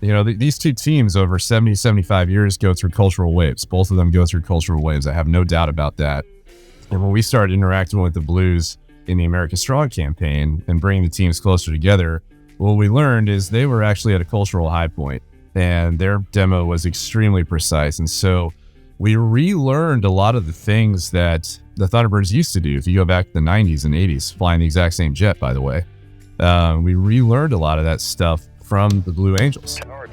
these two teams over 70, 75 years go through cultural waves. Both of them go through cultural waves. I have no doubt about that. And when we started interacting with the Blues in the America Strong campaign and bringing the teams closer together, what we learned is they were actually at a cultural high point, and their demo was extremely precise. And so we relearned a lot of the things that the Thunderbirds used to do. If you go back to the 90s and 80s, flying the exact same jet, by the way, we relearned a lot of that stuff from the Blue Angels. Tower,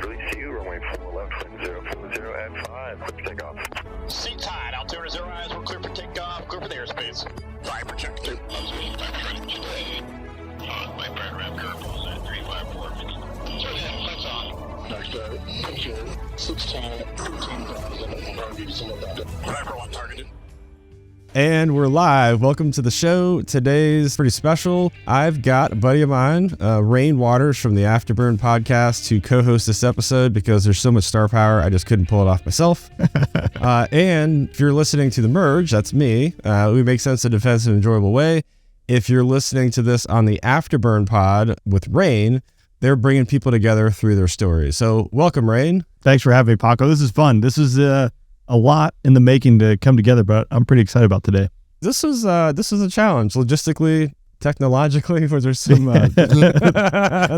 release you, runway 4 left, wind 040 at 5, clear for takeoff. Seat tied, altimeter 0 eyes, we're clear for takeoff, clear for the airspace. Viper check 2. My brand ramp curve was at 354. That's on. Next, picture 16, 15,000, Viper 1 targeted. And we're live. Welcome to the show. Today's pretty special. I've got a buddy of mine, Rain Waters from the Afterburn podcast, to co-host this episode because there's so much star power, I just couldn't pull it off myself. And if you're listening to The Merge, that's me. We make sense of defense in an enjoyable way. If you're listening to this on the Afterburn pod with Rain, they're bringing people together through their stories. So welcome, Rain. Thanks for having me, Paco. This is fun. This is a lot in the making to come together, but I'm pretty excited about today. This was a challenge, logistically, technologically. Was there some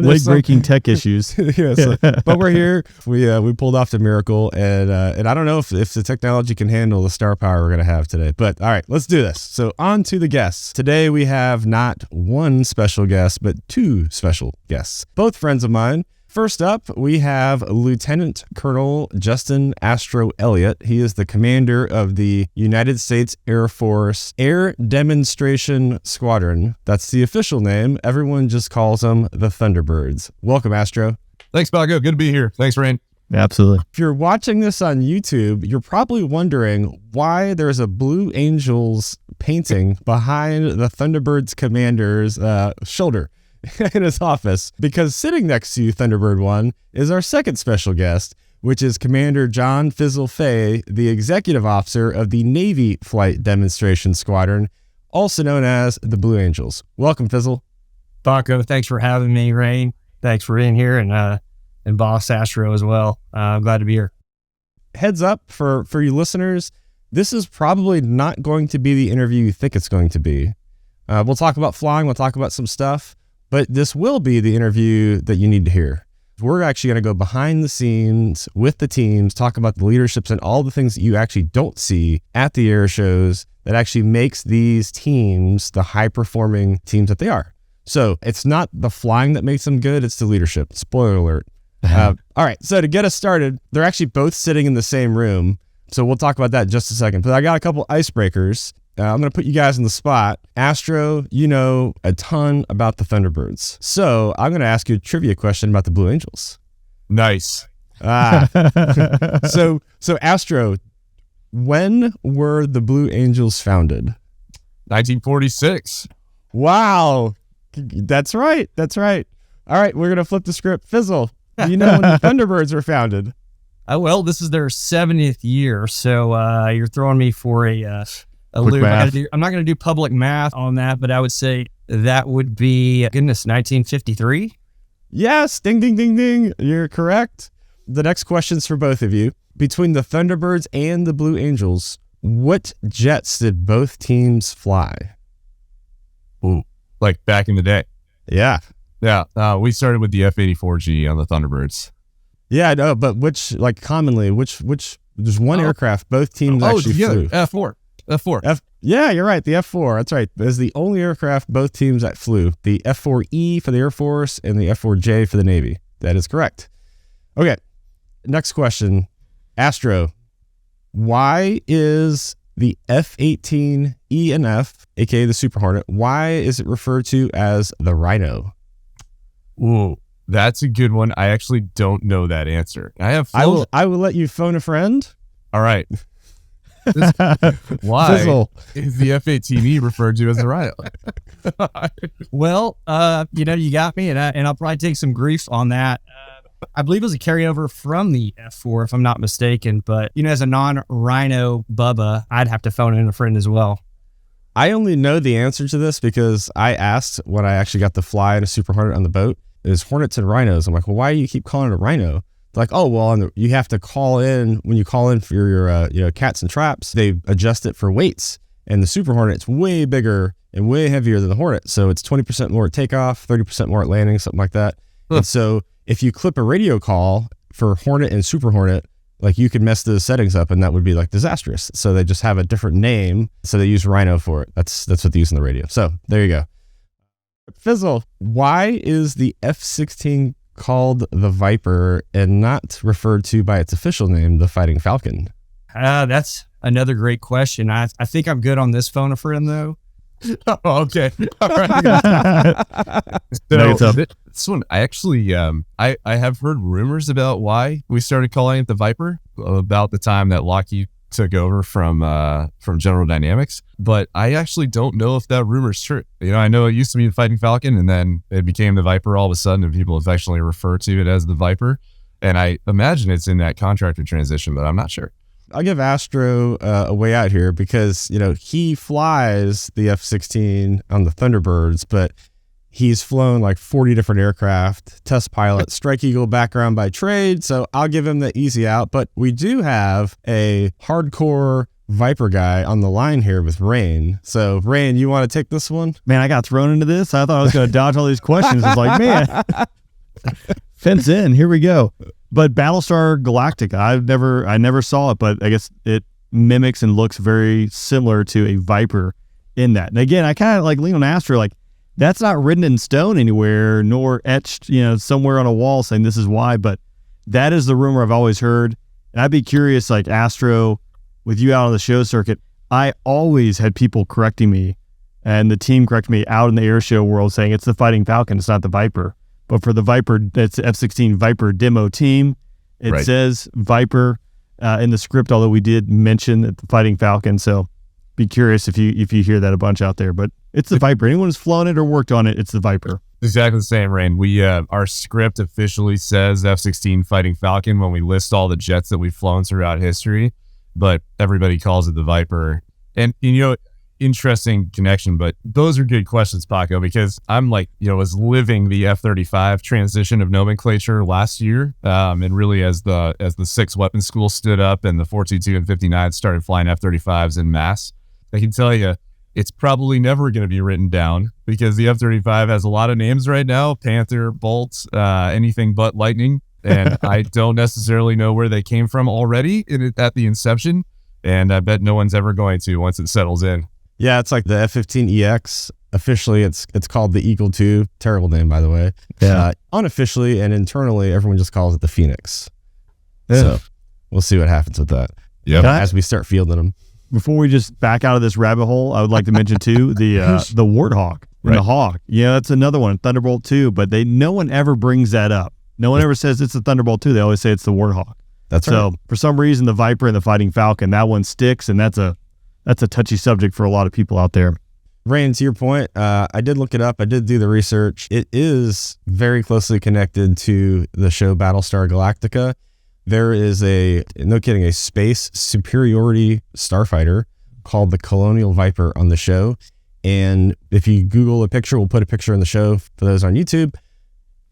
leg-breaking tech issues? Yes, but we're here. We pulled off the miracle, and I don't know if the technology can handle the star power we're gonna have today. But all right, let's do this. So on to the guests. Today we have not one special guest, but two special guests, both friends of mine. First up, we have Lieutenant Colonel Justin Astro Elliott. He is the commander of the United States Air Force Air Demonstration Squadron. That's the official name. Everyone just calls them the Thunderbirds. Welcome, Astro. Thanks, Paco. Good to be here. Thanks, Rain. Absolutely. If you're watching this on YouTube, you're probably wondering why there's a Blue Angels painting behind the Thunderbirds commander's shoulder in his office, because sitting next to Thunderbird 1 is our second special guest, which is Commander John Fizzle Fay, the executive officer of the Navy Flight Demonstration Squadron, also known as the Blue Angels. Welcome, Fizzle. Paco, thanks for having me, Rain. Thanks for being here, and Boss Astro as well. I'm glad to be here. Heads up for you listeners, this is probably not going to be the interview you think it's going to be. We'll talk about flying, we'll talk about some stuff, but this will be the interview that you need to hear. We're actually going to go behind the scenes with the teams, talk about the leaderships and all the things that you actually don't see at the air shows that actually makes these teams the high-performing teams that they are. So it's not the flying that makes them good, it's the leadership. Spoiler alert. All right, so to get us started, they're actually both sitting in the same room. So we'll talk about that in just a second. But I got a couple icebreakers. I'm going to put you guys on the spot. Astro, you know a ton about the Thunderbirds. So I'm going to ask you a trivia question about the Blue Angels. Nice. So Astro, when were the Blue Angels founded? 1946. Wow. That's right. All right, we're going to flip the script. Fizzle, you know when the Thunderbirds were founded? Well, this is their 70th year, so you're throwing me for a loop. I'm not going to do public math on that, but I would say that would be, 1953. Yes, ding, ding, ding, ding. You're correct. The next question's for both of you. Between the Thunderbirds and the Blue Angels, what jets did both teams fly? Ooh, like back in the day. Yeah. Yeah, we started with the F-84G on the Thunderbirds. Yeah, I know, but which there's one aircraft both teams actually flew. F4. Yeah, you're right. The F4. That's right. That's the only aircraft both teams that flew. The F4E for the Air Force and the F4J for the Navy. That is correct. Okay. Next question. Astro, why is the F-18 E and F, aka the Super Hornet, why is it referred to as the Rhino? Ooh, that's a good one. I actually don't know that answer. I will let you phone a friend. All right. Why Fizzle. Is the F-18E referred to as the Rhino? Well, you got me, and I'll probably take some grief on that. I believe it was a carryover from the F4, if I'm not mistaken. But, as a non-Rhino Bubba, I'd have to phone in a friend as well. I only know the answer to this because I asked when I actually got to fly in a Super Hornet on the boat. is Hornets and Rhinos. I'm like, well, why do you keep calling it a Rhino? They're like, oh, well, you have to call in when you call in for your cats and traps. They adjust it for weights, and the Super Hornet's way bigger and way heavier than the Hornet. So it's 20% more at takeoff, 30% more at landing, something like that. And so if you clip a radio call for Hornet and Super Hornet, like you could mess those settings up and that would be like disastrous. So they just have a different name. So they use Rhino for it. That's what they use in the radio. So there you go. Fizzle, why is the F-16 called the Viper and not referred to by its official name, the Fighting Falcon? That's another great question. I think I'm good on this phone a friend though. Oh, okay. All right. So this one, I actually, I have heard rumors about why we started calling it the Viper about the time that Lockheed took over from General Dynamics, but I actually don't know if that rumor's true. You know, I know it used to be the Fighting Falcon, and then it became the Viper all of a sudden, and people affectionately refer to it as the Viper. And I imagine it's in that contractor transition, but I'm not sure. I'll give Astro a way out here because, you know, he flies the F-16 on the Thunderbirds, but he's flown like 40 different aircraft, test pilot, Strike Eagle background by trade. So I'll give him the easy out. But we do have a hardcore Viper guy on the line here with Rain. So Rain, you want to take this one? Man, I got thrown into this. I thought I was going to dodge all these questions. It's like, man, fence in. Here we go. But Battlestar Galactica, I never saw it, but I guess it mimics and looks very similar to a Viper in that. And again, I kind of like lean on Astro, like that's not written in stone anywhere, nor etched, you know, somewhere on a wall saying this is why, but that is the rumor I've always heard. And I'd be curious, like Astro, with you out on the show circuit, I always had people correcting me and the team correcting me out in the air show world saying it's the Fighting Falcon, it's not the Viper. But for the Viper, it's F-16 Viper demo team. It says Viper in the script, although we did mention the Fighting Falcon. So be curious if you hear that a bunch out there. But it's the Viper. Anyone who's flown it or worked on it, it's the Viper. Exactly the same, Rain. We our script officially says F-16 Fighting Falcon when we list all the jets that we've flown throughout history, but everybody calls it the Viper. And you know, interesting connection, but those are good questions, Paco, because I'm like, you know, was living the F-35 transition of nomenclature last year, and really as the 6th Weapons School stood up and the 422 and 59 started flying F-35s in mass, I can tell you it's probably never going to be written down because the F-35 has a lot of names right now: Panther, Bolt, anything but Lightning, and I don't necessarily know where they came from already at the inception, and I bet no one's ever going to once it settles in. Yeah, it's like the F-15EX. Officially, it's called the Eagle II. Terrible name, by the way. Yeah. Unofficially and internally, everyone just calls it the Phoenix. Yeah. So we'll see what happens with that. Yeah. As we start fielding them. Before we just back out of this rabbit hole, I would like to mention too the Warthog and the Hawk. Yeah, that's another one, Thunderbolt 2. But no one ever brings that up. No one ever says it's the Thunderbolt 2. They always say it's the Warthog. That's right. So for some reason, the Viper and the Fighting Falcon, that one sticks, and that's a touchy subject for a lot of people out there. Rain, to your point, I did look it up. I did do the research. It is very closely connected to the show Battlestar Galactica. There is a space superiority starfighter called the Colonial Viper on the show. And if you Google a picture, we'll put a picture in the show for those on YouTube.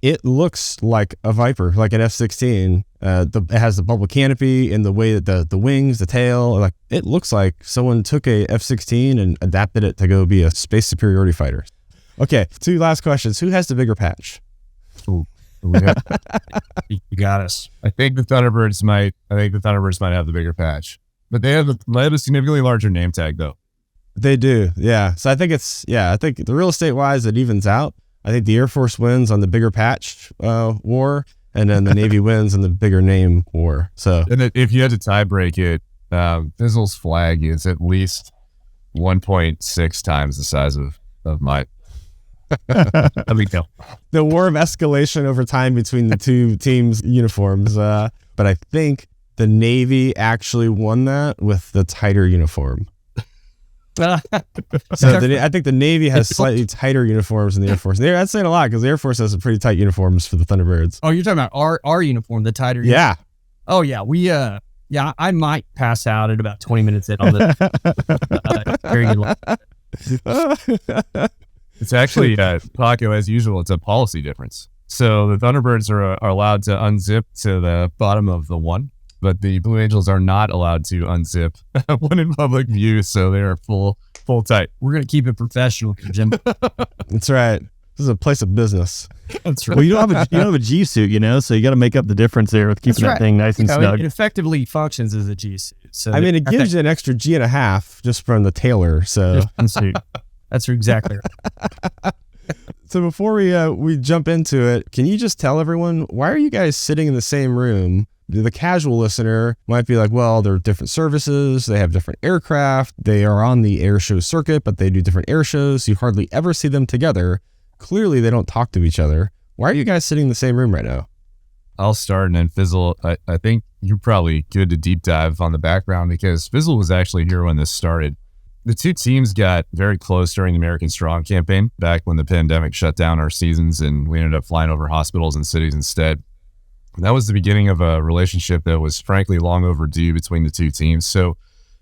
It looks like a Viper, like an F-16. It has the bubble canopy and the way that the wings, the tail, like it looks like someone took a F-16 and adapted it to go be a space superiority fighter. Okay, 2 last questions. Who has the bigger patch? Ooh, You got us. I think the Thunderbirds might have the bigger patch, but they have a significantly larger name tag though. They do, yeah. So I think I think the real estate wise it evens out. I think the Air Force wins on the bigger patch war, and then the Navy wins on the bigger name war. So, and if you had to tie break it, Fizzle's flag is at least 1.6 times the size of mine. The war of escalation over time between the two teams' uniforms. But I think the Navy actually won that with the tighter uniform. So I think the Navy has slightly tighter uniforms than the Air Force. That's saying a lot because the Air Force has some pretty tight uniforms for the Thunderbirds. Oh, you're talking about our uniform, the tighter uniform? Yeah. Oh, yeah. We, I might pass out at about 20 minutes in on this. Very good one. It's actually, Paco, as usual, it's a policy difference. So the Thunderbirds are allowed to unzip to the bottom of the one, but the Blue Angels are not allowed to unzip when in public view. So they are full tight. We're going to keep it professional, Jim. That's right. This is a place of business. That's right. Well, you don't have a G suit, so you got to make up the difference there with keeping that thing nice and snug. It effectively functions as a G suit. So I mean, it gives you an extra G and a half just from the tailor. So that's exactly right. So before we jump into it, can you just tell everyone, why are you guys sitting in the same room? The casual listener might be like, well, they're different services. They have different aircraft. They are on the air show circuit, but they do different air shows. You hardly ever see them together. Clearly, they don't talk to each other. Why are you guys sitting in the same room right now? I'll start and then Fizzle. I think you're probably good to deep dive on the background because Fizzle was actually here when this started. The two teams got very close during the American Strong campaign back when the pandemic shut down our seasons and we ended up flying over hospitals and cities instead. And that was the beginning of a relationship that was frankly long overdue between the two teams. So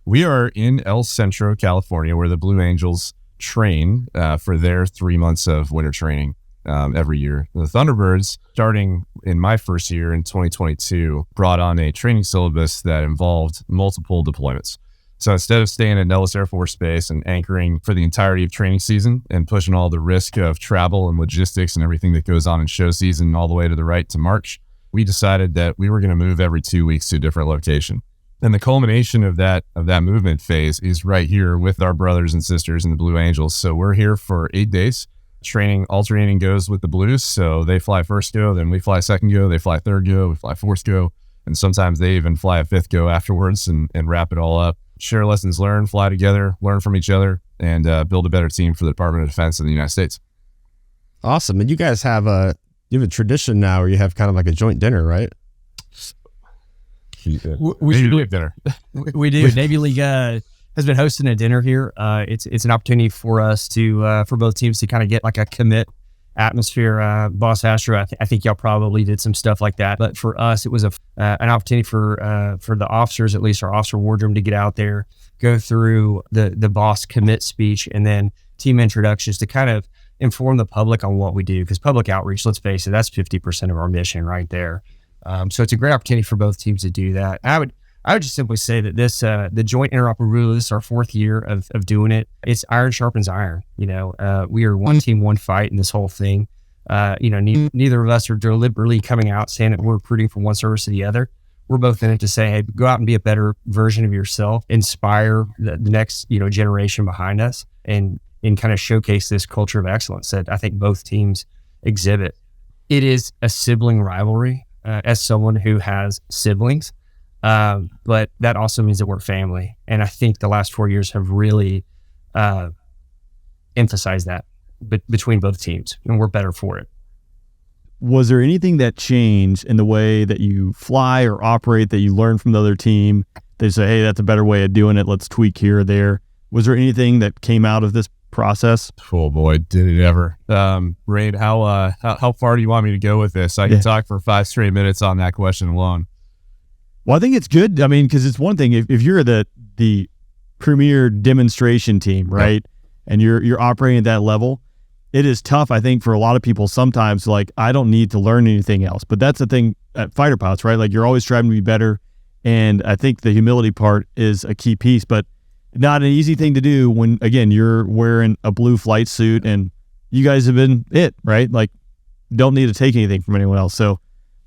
we are in El Centro, California, where the Blue Angels train for their 3 months of winter training every year. The Thunderbirds, starting in my first year in 2022, brought on a training syllabus that involved multiple deployments. So instead of staying at Nellis Air Force Base and anchoring for the entirety of training season and pushing all the risk of travel and logistics and everything that goes on in show season all the way to the right to March, we decided that we were going to move every 2 weeks to a different location. And the culmination of that movement phase is right here with our brothers and sisters in the Blue Angels. So we're here for 8 days. Training alternating goes with the Blues. So they fly first go, then we fly second go, they fly third go, we fly fourth go. And sometimes they even fly a fifth go afterwards and wrap it all up. Share lessons learned, fly together, learn from each other, and build a better team for the Department of Defense of the United States. Awesome. And you guys have a tradition now where you have kind of like a joint dinner, right? We do dinner. We do. Navy League has been hosting a dinner here. It's an opportunity for us to for both teams to kind of get like a commit atmosphere. Boss Astro, I think y'all probably did some stuff like that, but for us, it was an opportunity for the officers, at least our officer wardroom, to get out there, go through the boss commit speech, and then team introductions to kind of inform the public on what we do, because public outreach, let's face it, that's 50% of our mission right there. So it's a great opportunity for both teams to do that. I would just simply say that this the joint interoperability, this is our 4th year of doing it. It's iron sharpens iron. We are one team, one fight in this whole thing. Neither of us are deliberately coming out saying that we're recruiting from one service to the other. We're both in it to say, hey, go out and be a better version of yourself, inspire the next generation behind us, and kind of showcase this culture of excellence that I think both teams exhibit. It is a sibling rivalry, as someone who has siblings, but that also means that we're family. And I think the last 4 years have really emphasized that between both teams, and we're better for it. Was there anything that changed in the way that you fly or operate that you learned from the other team? They say, hey, that's a better way of doing it. Let's tweak here or there. Was there anything that came out of this process? Oh boy, did it ever. Raid, how far do you want me to go with this? I can talk for 5 straight minutes on that question alone. Well, I think it's good. I mean, because it's one thing if you're the premier demonstration team, right? And you're operating at that level, it is tough, I think, for a lot of people sometimes, like, I don't need to learn anything else. But that's the thing at fighter pilots, right? Like, you're always striving to be better. And I think the humility part is a key piece, but not an easy thing to do when, again, you're wearing a blue flight suit and you guys have been right? Like, don't need to take anything from anyone else. So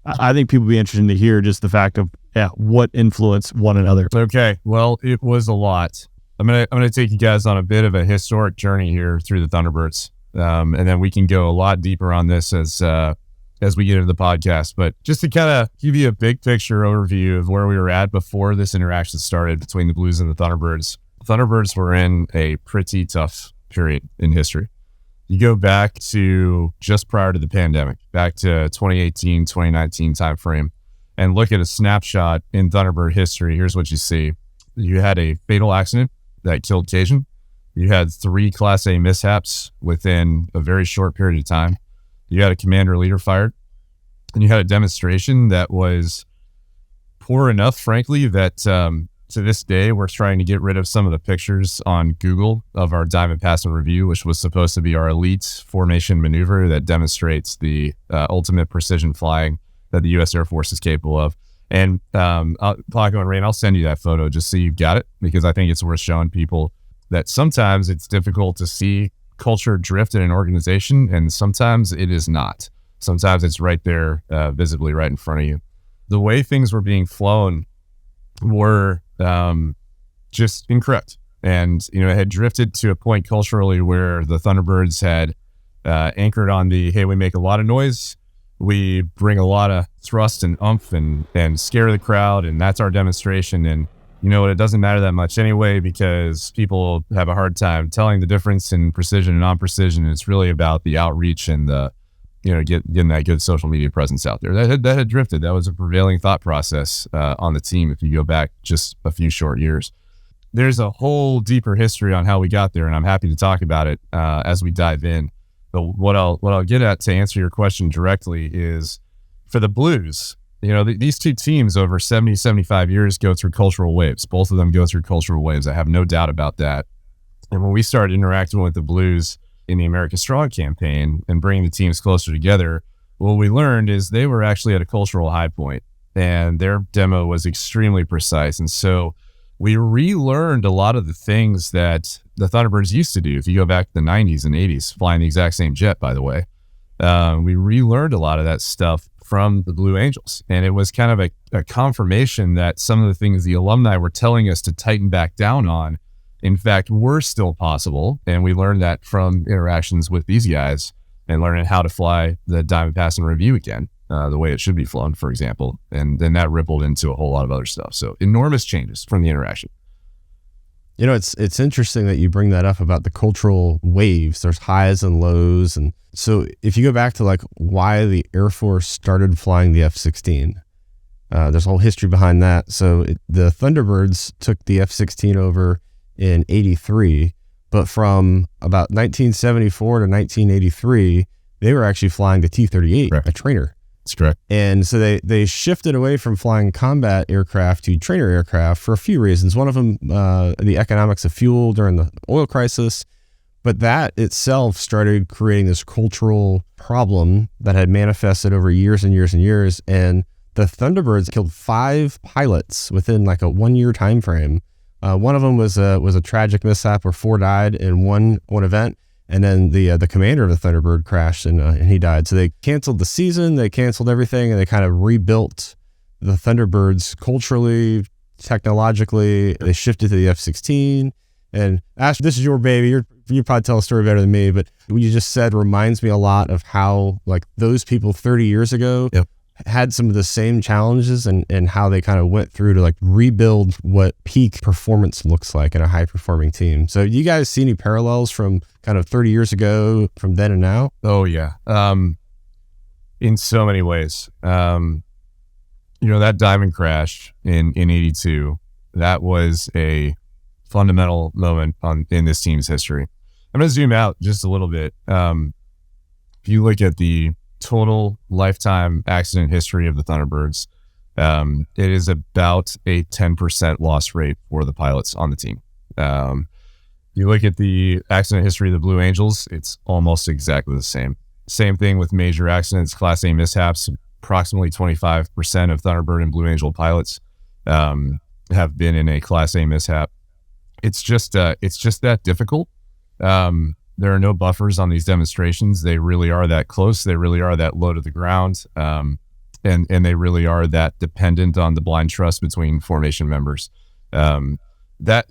I think people would be interested to hear just the fact of, what influenced one another. Okay. Well, it was a lot. I'm gonna take you guys on a bit of a historic journey here through the Thunderbirds. And then we can go a lot deeper on this as we get into the podcast. But just to kind of give you a big picture overview of where we were at before this interaction started between the Blues and the Thunderbirds. Thunderbirds were in a pretty tough period in history. You go back to just prior to the pandemic, back to 2018, 2019 timeframe, and look at a snapshot in Thunderbird history. Here's what you see. You had a fatal accident that killed Cajun. You had 3 Class A mishaps within a very short period of time. You had a commander leader fired, and you had a demonstration that was poor enough, frankly, that To this day, we're trying to get rid of some of the pictures on Google of our Diamond Pass and Review, which was supposed to be our elite formation maneuver that demonstrates the ultimate precision flying that the U.S. Air Force is capable of. And Paco and Rain, I'll send you that photo just so you've got it, because I think it's worth showing people that sometimes it's difficult to see culture drift in an organization, and sometimes it is not. Sometimes it's right there, visibly right in front of you. The way things were being flown were just incorrect. And, it had drifted to a point culturally where the Thunderbirds had anchored on hey, we make a lot of noise. We bring a lot of thrust and oomph and scare the crowd. And that's our demonstration. And it doesn't matter that much anyway, because people have a hard time telling the difference in precision and non-precision. And it's really about the outreach and the, getting that good social media presence out there. That had drifted. That was a prevailing thought process on the team if you go back just a few short years. There's a whole deeper history on how we got there, and I'm happy to talk about it as we dive in. But what I'll get at to answer your question directly is, for the Blues, these two teams over 70, 75 years go through cultural waves. Both of them go through cultural waves. I have no doubt about that. And when we started interacting with the Blues in the America Strong campaign and bringing the teams closer together, what we learned is they were actually at a cultural high point, and their demo was extremely precise. And so we relearned a lot of the things that the Thunderbirds used to do. If you go back to the 90s and 80s, flying the exact same jet, by the way, we relearned a lot of that stuff from the Blue Angels. And it was kind of a confirmation that some of the things the alumni were telling us to tighten back down on, in fact, were still possible. And we learned that from interactions with these guys and learning how to fly the Diamond Pass and Review again, the way it should be flown, for example. And then that rippled into a whole lot of other stuff. So enormous changes from the interaction. It's interesting that you bring that up about the cultural waves. There's highs and lows. And so if you go back to why the Air Force started flying the F-16, there's a whole history behind that. So the Thunderbirds took the F-16 over in 83, but from about 1974 to 1983, they were actually flying the T-38, Correct. a trainer. That's correct. And so they shifted away from flying combat aircraft to trainer aircraft for a few reasons. One of them, the economics of fuel during the oil crisis, but that itself started creating this cultural problem that had manifested over years and years and years. And the Thunderbirds killed 5 pilots within a 1-year time frame. One of them was a tragic mishap where 4 died in one event, and then the commander of the Thunderbird crashed and he died. So they canceled the season, they canceled everything, and they kind of rebuilt the Thunderbirds culturally, technologically. They shifted to the F-16. And Ash, this is your baby. You probably tell a story better than me, but what you just said reminds me a lot of how those people 30 years ago. Yep. Had some of the same challenges and how they kind of went through to rebuild what peak performance looks like in a high performing team. So you guys see any parallels from kind of 30 years ago from then and now? Oh yeah. In so many ways. That diamond crash in 82, that was a fundamental moment in this team's history. I'm going to zoom out just a little bit. If you look at the total lifetime accident history of the Thunderbirds, it is about a 10% loss rate for the pilots on the team. You look at the accident history of the Blue Angels, it's almost exactly the same. Same thing with major accidents, Class A mishaps. Approximately 25% of Thunderbird and Blue Angel pilots have been in a Class A mishap. It's just that difficult. There are no buffers on these demonstrations. They really are that close. They really are that low to the ground. And they really are that dependent on the blind trust between formation members. That's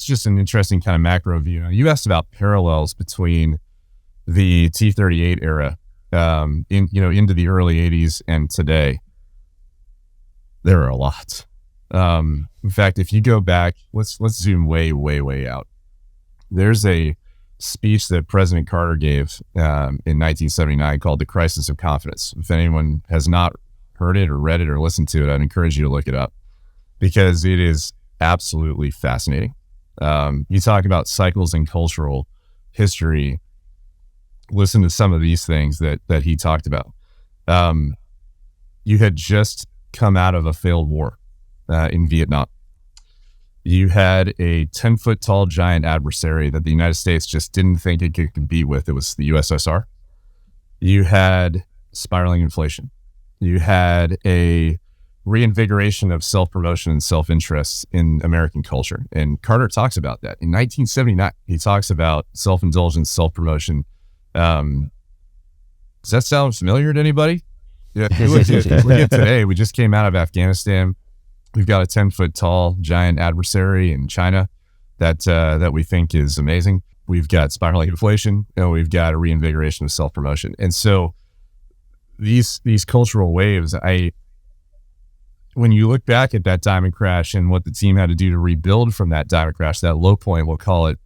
just an interesting kind of macro view. You asked about parallels between the T-38 era, into the early 80s and today. There are a lot. In fact, if you go back, let's zoom way, way, way out. There's a speech that President Carter gave in 1979 called The Crisis of Confidence. If anyone has not heard it or read it or listened to it, I'd encourage you to look it up because it is absolutely fascinating. You talk about cycles in cultural history. Listen to some of these things that he talked about. You had just come out of a failed war in Vietnam. You had a 10-foot tall giant adversary that the United States just didn't think it could compete with. It was the USSR. You had spiraling inflation. You had a reinvigoration of self-promotion and self-interest in American culture. And Carter talks about that. In 1979, he talks about self-indulgence, self-promotion. Does that sound familiar to anybody? Yeah, look at today. We just came out of Afghanistan. We've got a 10-foot tall giant adversary in China that we think is amazing. We've got spiraling inflation, and we've got a reinvigoration of self-promotion. And so these cultural waves, when you look back at that diamond crash and what the team had to do to rebuild from that diamond crash, that low point, we'll call it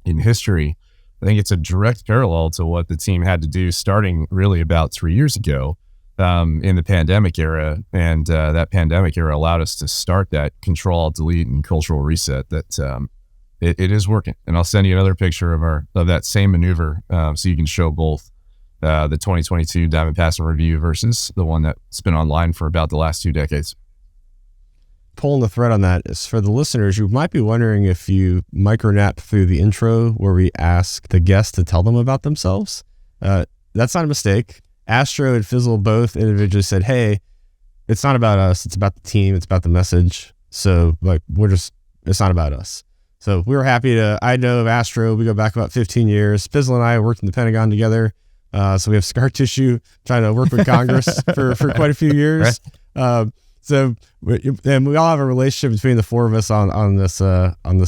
in history, I think it's a direct parallel to what the team had to do starting really about 3 years ago in the pandemic era. And that pandemic era allowed us to start that control, delete, and cultural reset that it is working. And I'll send you another picture of that same maneuver so you can show both the 2022 Diamond Pass and Review versus the one that's been online for about the last 2 decades. Pulling the thread on that is for the listeners, you might be wondering if you micronap through the intro where we ask the guests to tell them about themselves. That's not a mistake. Astro and Fizzle both individually said, hey, it's not about us. It's about the team. It's about the message. So it's not about us. So we were happy I know of Astro. We go back about 15 years. Fizzle and I worked in the Pentagon together. So we have scar tissue trying to work with Congress for quite a few years. Right. And we all have a relationship between the four of us on this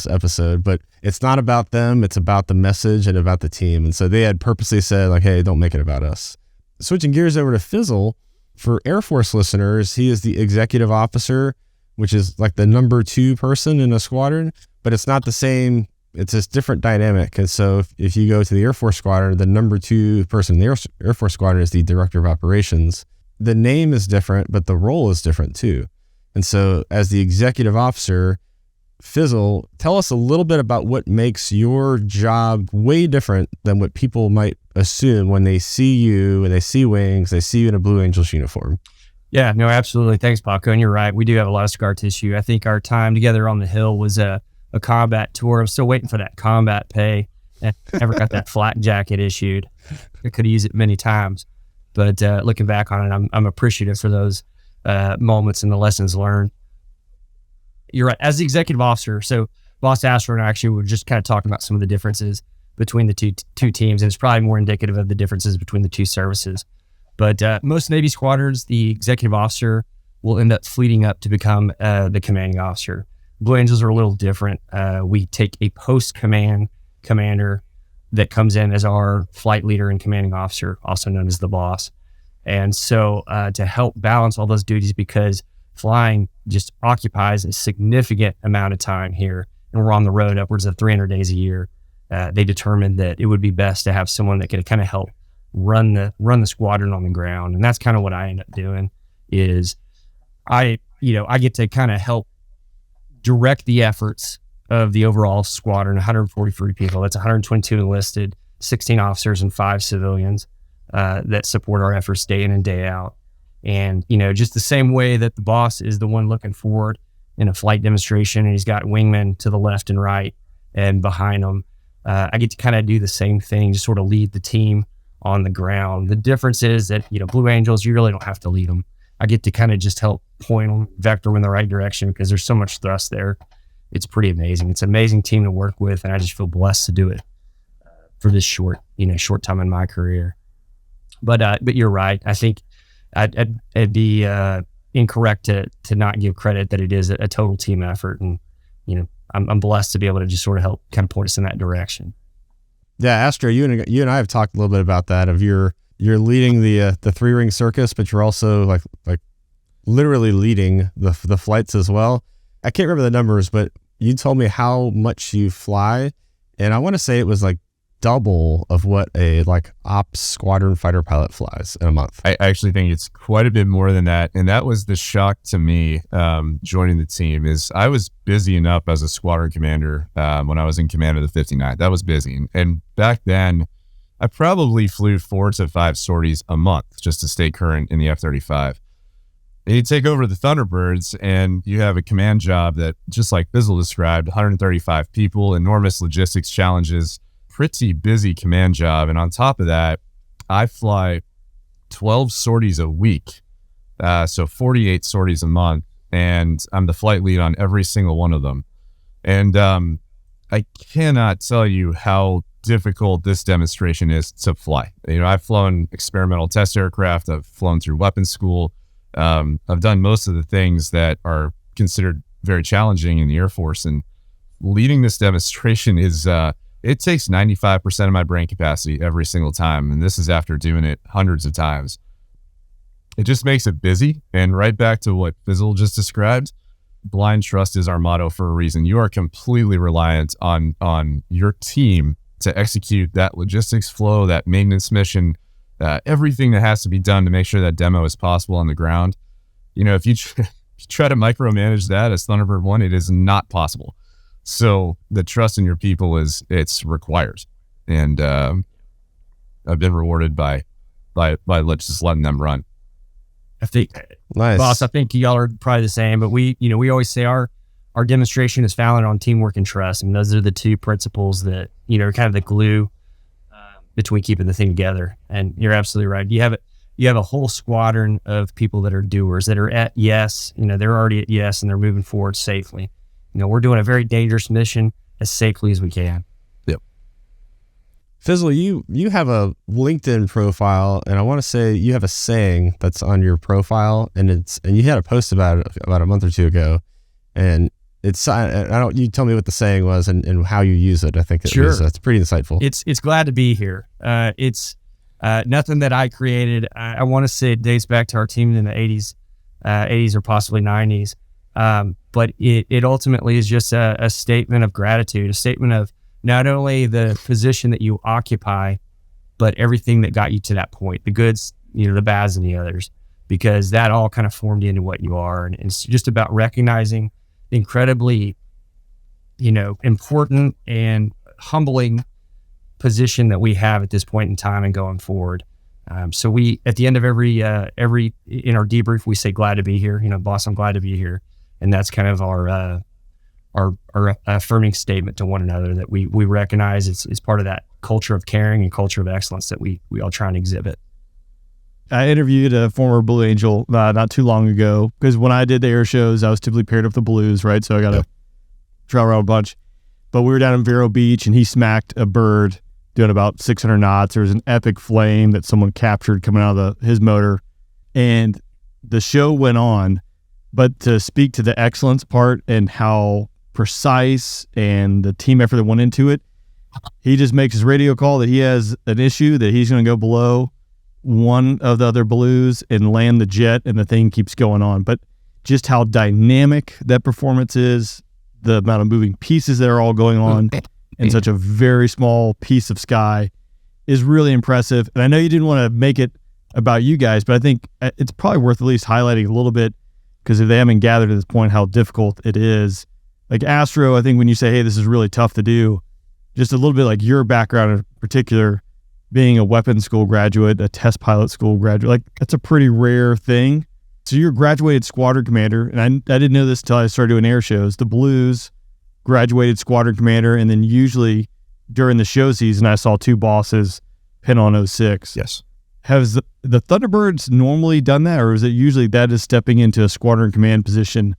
episode, but it's not about them. It's about the message and about the team. And so they had purposely said like, hey, don't make it about us. Switching gears over to Fizzle, for Air Force listeners, he is the executive officer, which is like the number 2 person in a squadron, but it's not the same. It's a different dynamic. And so if you go to the Air Force squadron, the number 2 person in the Air Force squadron is the director of operations. The name is different, but the role is different too. And so as the executive officer, Fizzle, tell us a little bit about what makes your job way different than what people might assume when they see you, when they see Wings, they see you in a Blue Angels uniform. Yeah, no, absolutely. Thanks, Paco. And you're right. We do have a lot of scar tissue. I think our time together on the Hill was a combat tour. I'm still waiting for that combat pay. I never got that flak jacket issued. I could have used it many times. But looking back on it, I'm appreciative for those moments and the lessons learned. You're right. As the executive officer, so Boss Astro and I actually were just kind of talking about some of the differences between the two teams, and it's probably more indicative of the differences between the two services. But most Navy squadrons, the executive officer will end up fleeting up to become the commanding officer. Blue Angels are a little different. We take a post-command commander that comes in as our flight leader and commanding officer, also known as the boss. And so to help balance all those duties, because flying just occupies a significant amount of time here, and we're on the road upwards of 300 days a year, they determined that it would be best to have someone that could kind of help run the squadron on the ground. And that's kind of what I end up doing is I get to kind of help direct the efforts of the overall squadron, 143 people. That's 122 enlisted, 16 officers and 5 civilians that support our efforts day in and day out. And, just the same way that the boss is the one looking forward in a flight demonstration, and he's got wingmen to the left and right and behind him, I get to kind of do the same thing, just sort of lead the team on the ground. The difference is that, Blue Angels, you really don't have to lead them. I get to kind of just help point them, vector them in the right direction, because there's so much thrust there. It's pretty amazing. It's an amazing team to work with, and I just feel blessed to do it for this short time in my career. But you're right. I think I'd be incorrect to not give credit that it is a total team effort, and I'm blessed to be able to just sort of help kind of point us in that direction. Yeah, Astro, you and I have talked a little bit about that. You're leading the 3-ring circus, but you're also like literally leading the flights as well. I can't remember the numbers, but you told me how much you fly, and I want to say it was like double of what a ops squadron fighter pilot flies in a month. I actually think it's quite a bit more than that, and that was the shock to me joining the team. Is I was busy enough as a squadron commander when I was in command of the 59th. That was busy, and back then I probably flew 4 to 5 sorties a month just to stay current in the F-35. And you take over the Thunderbirds and you have a command job that, just like Fizzle described, 135 people, enormous logistics challenges, pretty busy command job. And on top of that, I fly 12 sorties a week. So 48 sorties a month. And I'm the flight lead on every single one of them. And I cannot tell you how difficult this demonstration is to fly. I've flown experimental test aircraft. I've flown through weapons school. I've done most of the things that are considered very challenging in the Air Force, and leading this demonstration is, it takes 95% of my brain capacity every single time. And this is after doing it hundreds of times. It just makes it busy. And right back to what Fizzle just described, blind trust is our motto for a reason. You are completely reliant on your team to execute that logistics flow, that maintenance mission, everything that has to be done to make sure that demo is possible on the ground. If you try to micromanage that as Thunderbird 1, it is not possible. So the trust in your people it's required. And I've been rewarded by just letting them run. I think, Nice. boss, I think y'all are probably the same, but we always say our demonstration is founded on teamwork and trust. And those are the two principles that, are kind of the glue between keeping the thing together. And you're absolutely right. You have a whole squadron of people that are doers, that are at yes, they're already at yes, and they're moving forward safely. We're doing a very dangerous mission as safely as we can. Yep. Fizzle, you have a LinkedIn profile, and I want to say you have a saying that's on your profile, and you had a post about it about a month or two ago, and you tell me what the saying was and how you use it. I think it's pretty insightful. It's glad to be here. It's nothing that I created. I want to say it dates back to our team in the 80s or possibly 90s. But it ultimately is just a statement of gratitude, a statement of not only the position that you occupy, but everything that got you to that point, the goods, the bads and the others, because that all kind of formed you into what you are. And it's just about recognizing the incredibly, important and humbling position that we have at this point in time and going forward. So we, at the end of every in our debrief, we say, glad to be here, boss, I'm glad to be here. And that's kind of our affirming statement to one another that we recognize it's part of that culture of caring and culture of excellence that we all try and exhibit. I interviewed a former Blue Angel not too long ago, because when I did the air shows, I was typically paired up with the Blues, right? So I got to travel around a bunch. But we were down in Vero Beach, and he smacked a bird doing about 600 knots. There was an epic flame that someone captured coming out of his motor, and the show went on. But to speak to the excellence part and how precise and the team effort that went into it, he just makes his radio call that he has an issue, that he's going to go below one of the other Blues and land the jet, and the thing keeps going on. But just how dynamic that performance is, the amount of moving pieces that are all going on in such a very small piece of sky is really impressive. And I know you didn't want to make it about you guys, but I think it's probably worth at least highlighting a little bit, because if they haven't gathered at this point how difficult it is. Like Astro, I think when you say, hey, this is really tough to do, just a little bit like your background in particular, being a weapons school graduate, a test pilot school graduate, like that's a pretty rare thing. So you're a graduated squadron commander, and I didn't know this until I started doing air shows. The Blues graduated squadron commander, and then usually during the show season, I saw two bosses pin on 06. Yes. Has the Thunderbirds normally done that, or is it usually that is stepping into a squadron command position,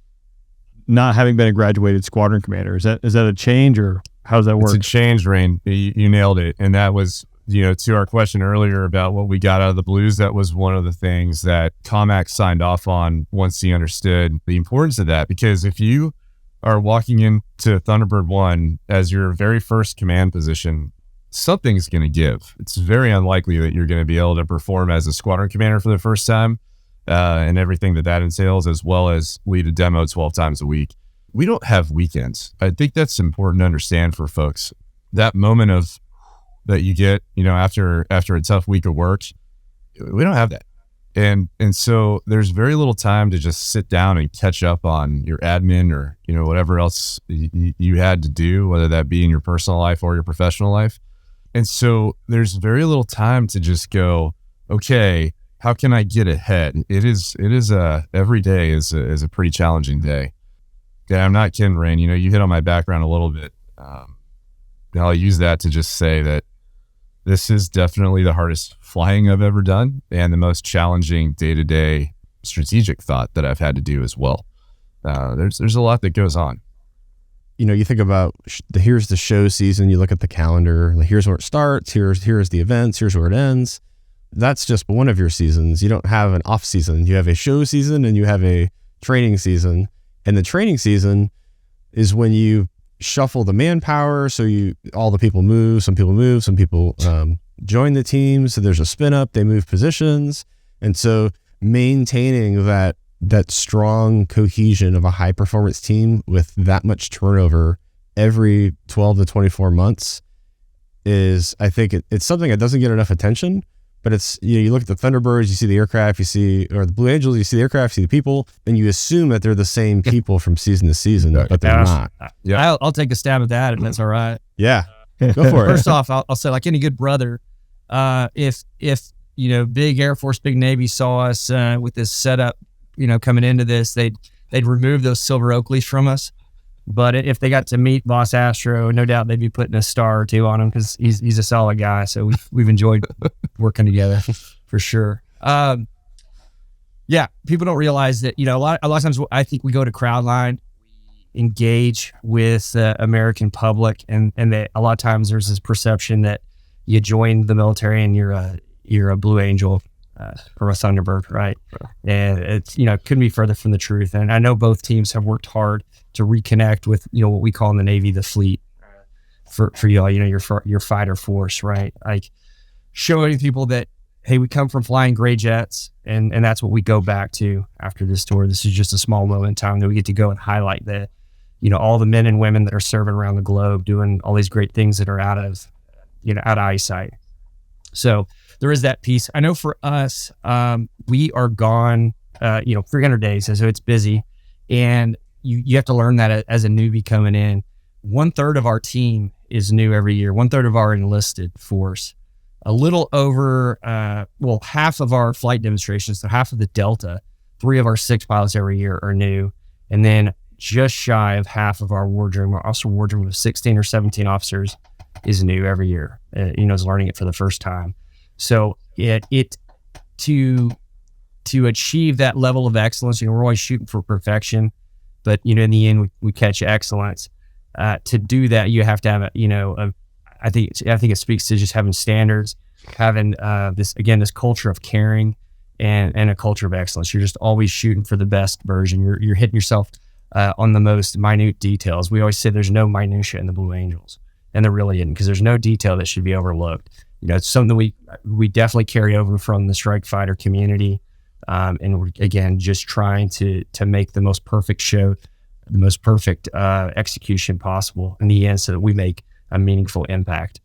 not having been a graduated squadron commander? Is that a change, or how does that work? It's a change, Rain. You nailed it. And that was, to our question earlier about what we got out of the Blues, that was one of the things that COMAC signed off on once he understood the importance of that. Because if you are walking into Thunderbird 1 as your very first command position, something's going to give. It's very unlikely that you're going to be able to perform as a squadron commander for the first time, and everything that entails, as well as lead a demo 12 times a week. We don't have weekends. I think that's important to understand for folks. That moment of that you get, after a tough week of work, we don't have that. And so there's very little time to just sit down and catch up on your admin or, whatever else you had to do, whether that be in your personal life or your professional life. And so there's very little time to just go, okay, how can I get ahead? It is every day is a pretty challenging day. Yeah, I'm not kidding, Rain. You know, you hit on my background a little bit. I'll use that to just say that this is definitely the hardest flying I've ever done and the most challenging day-to-day strategic thought that I've had to do as well. There's a lot that goes on. You know, you think about here's the show season. You look at the calendar. Like, here's where it starts. Here's the events. Here's where it ends. That's just one of your seasons. You don't have an off season. You have a show season and you have a training season. And the training season is when you shuffle the manpower. So all the people move. Some people join the team. So there's a spin up. They move positions. And so maintaining that strong cohesion of a high performance team with that much turnover every 12 to 24 months is, I think it's something that doesn't get enough attention. But it's, you look at the Thunderbirds, you see the aircraft, or the Blue Angels, you see the aircraft, you see the people, and you assume that they're the same people from season to season, but they're not. Yeah. I'll take a stab at that if that's all right. Yeah, go for it. First off, I'll say, like any good brother, if big Air Force, big Navy saw us with this setup, coming into this, they'd remove those silver Oakleys from us. But if they got to meet Boss Astro, no doubt they'd be putting a star or two on him because he's a solid guy. So we've enjoyed working together for sure. People don't realize that, a lot of times I think we go to Crowdline, we engage with the American public, and that a lot of times there's this perception that you join the military and you're a Blue Angel or a Thunderbird, right? And it's couldn't be further from the truth. And I know both teams have worked hard to reconnect with what we call in the Navy the fleet for y'all, your fighter force, right? Like showing people that, hey, we come from flying gray jets, and that's what we go back to after this tour. This is just a small moment in time that we get to go and highlight that, all the men and women that are serving around the globe doing all these great things that are out of eyesight. So there is that piece. I know for us, we are gone, 300 days, so it's busy, and you have to learn that as a newbie coming in. 1/3 of our team is new every year. 1/3 of our enlisted force. A little over, half of our flight demonstrations, so half of the Delta, 3 of our 6 pilots every year are new. And then just shy of half of our wardroom, our officer wardroom of 16 or 17 officers is new every year, is learning it for the first time. So to achieve that level of excellence, we're always shooting for perfection, but in the end we catch excellence. To do that, you have to have I think it speaks to just having standards, having this culture of caring and a culture of excellence. You're just always shooting for the best version. You're hitting yourself on the most minute details. We always say there's no minutia in the Blue Angels, and there really isn't, because there's no detail that should be overlooked. It's something we definitely carry over from the strike fighter community, and we're again just trying to make the most perfect show, the most perfect execution possible in the end, so that we make a meaningful impact.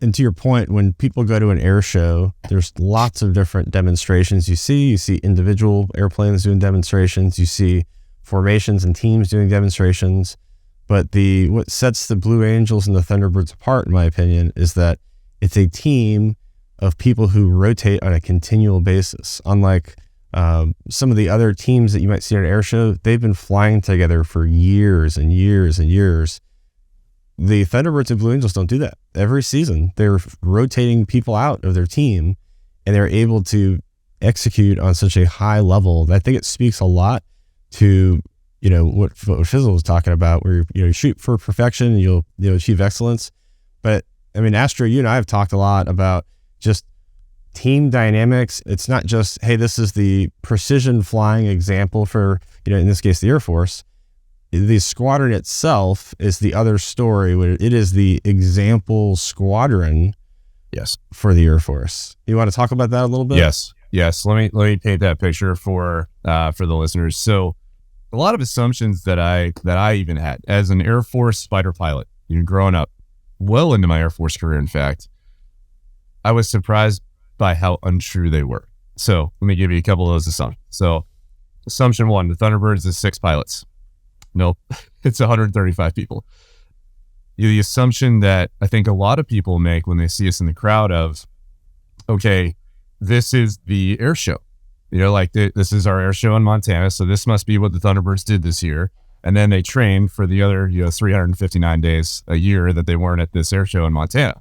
And to your point, when people go to an air show, there's lots of different demonstrations you see individual airplanes doing demonstrations, you see formations and teams doing demonstrations. But what sets the Blue Angels and the Thunderbirds apart, in my opinion, is that it's a team of people who rotate on a continual basis. Unlike some of the other teams that you might see at an air show, they've been flying together for years and years and years. The Thunderbirds and Blue Angels don't do that. Every season, they're rotating people out of their team, and they're able to execute on such a high level that I think it speaks a lot to what Fizzle was talking about, where you shoot for perfection and you'll achieve excellence. But I mean, Astro, you and I have talked a lot about just team dynamics. It's not just, hey, this is the precision flying example for, in this case, the Air Force. The squadron itself is the other story, where it is the example squadron. Yes. For the Air Force. You want to talk about that a little bit? Yes. Let me paint that picture for the listeners. So, a lot of assumptions that I even had as an Air Force fighter pilot, growing up, well into my Air Force career, in fact, I was surprised by how untrue they were. So let me give you a couple of those assumptions. So assumption 1, the Thunderbirds is 6 pilots. Nope, it's 135 people. The assumption that I think a lot of people make when they see us in the crowd of, okay, this is the air show. Like this is our air show in Montana. So this must be what the Thunderbirds did this year. And then they trained for the other, 359 days a year that they weren't at this air show in Montana.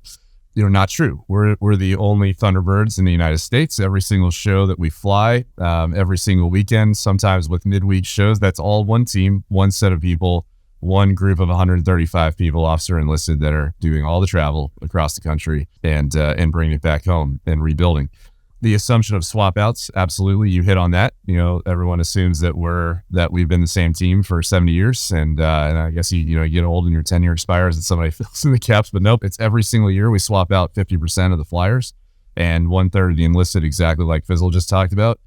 Not true. We're the only Thunderbirds in the United States. Every single show that we fly, every single weekend, sometimes with midweek shows, that's all one team, one set of people, one group of 135 people, officer enlisted, that are doing all the travel across the country and bringing it back home and rebuilding. The assumption of swap outs, absolutely, you hit on that. Everyone assumes that we've been the same team for 70 years, and I guess you get old and your tenure expires and somebody fills in the caps. But nope, it's every single year we swap out 50% of the flyers and 1/3 of the enlisted, exactly like Fizzle just talked about.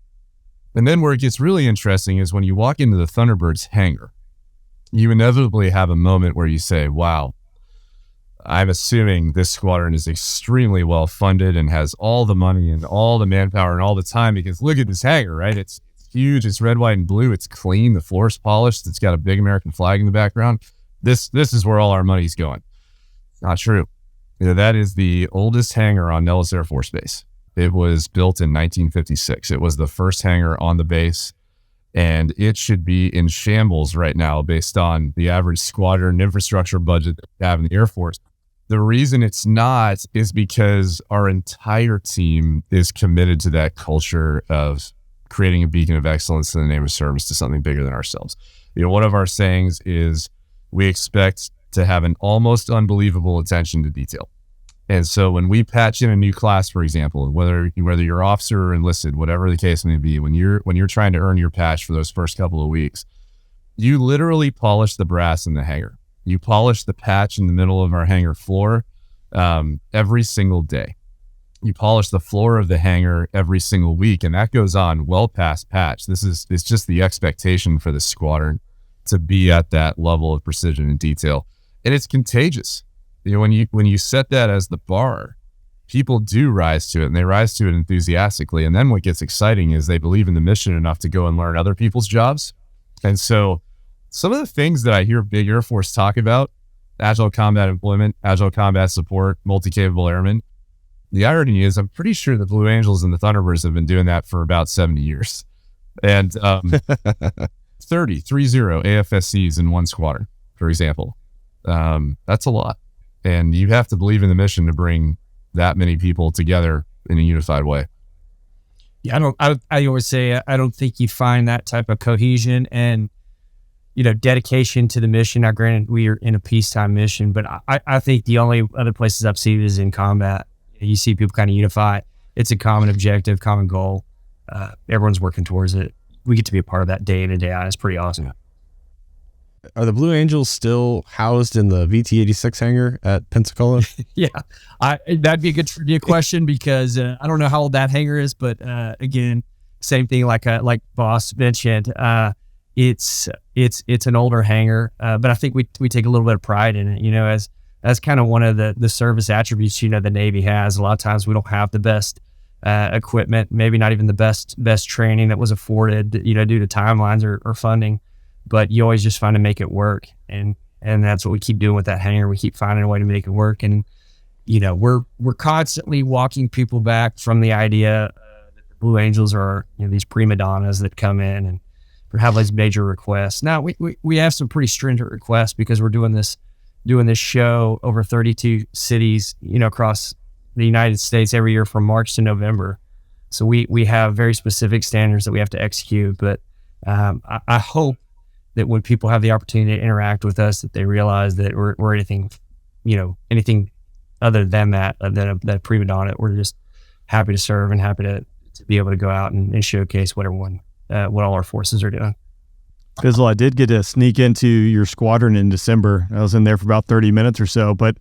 And then where it gets really interesting is when you walk into the Thunderbirds hangar, you inevitably have a moment where you say, "Wow, I'm assuming this squadron is extremely well funded and has all the money and all the manpower and all the time, because look at this hangar, right? It's huge. It's red, white, and blue. It's clean. The floor's polished. It's got a big American flag in the background. This is where all our money's going." Not true. That is the oldest hangar on Nellis Air Force Base. It was built in 1956. It was the first hangar on the base, and it should be in shambles right now based on the average squadron infrastructure budget that we have in the Air Force. The reason it's not is because our entire team is committed to that culture of creating a beacon of excellence in the name of service to something bigger than ourselves. One of our sayings is we expect to have an almost unbelievable attention to detail. And so when we patch in a new class, for example, whether you're officer or enlisted, whatever the case may be, when you're trying to earn your patch for those first couple of weeks, you literally polish the brass in the hangar. You polish the patch in the middle of our hangar floor every single day. You polish the floor of the hangar every single week, and that goes on well past patch. It's just the expectation for the squadron to be at that level of precision and detail, and it's contagious. When you set that as the bar, people do rise to it, and they rise to it enthusiastically. And then what gets exciting is they believe in the mission enough to go and learn other people's jobs. And so some of the things that I hear big Air Force talk about, agile combat employment, agile combat support, multi-capable airmen, the irony is I'm pretty sure the Blue Angels and the Thunderbirds have been doing that for about 70 years. And 30 AFSCs in one squadron, for example. That's a lot. And you have to believe in the mission to bring that many people together in a unified way. Yeah, I always say I don't think you find that type of cohesion and dedication to the mission. Now, granted, we are in a peacetime mission, but I think the only other places I've seen it is in combat. You see people kind of unify. It's a common objective, common goal. Everyone's working towards it. We get to be a part of that day in and day out. It's pretty awesome. Are the Blue Angels still housed in the VT-86 hangar at Pensacola? Yeah, that'd be a good trivia question because I don't know how old that hangar is, but again, same thing like Boss mentioned. It's an older hangar, but I think we take a little bit of pride in it. As kind of one of the service attributes the Navy has. A lot of times we don't have the best equipment, maybe not even the best training that was afforded, due to timelines or funding. But you always just find to make it work, and that's what we keep doing with that hangar. We keep finding a way to make it work, and we're constantly walking people back from the idea that the Blue Angels are these prima donnas that come in and have these major requests. Now we have some pretty stringent requests because we're doing this show over 32 cities across the United States every year from March to November. So we have very specific standards that we have to execute. But I hope that when people have the opportunity to interact with us, that they realize that we're anything other than that prima donna. We're just happy to serve and happy to be able to go out and showcase what all our forces are doing. Fizzle, I did get to sneak into your squadron in December. I was in there for about 30 minutes or so, but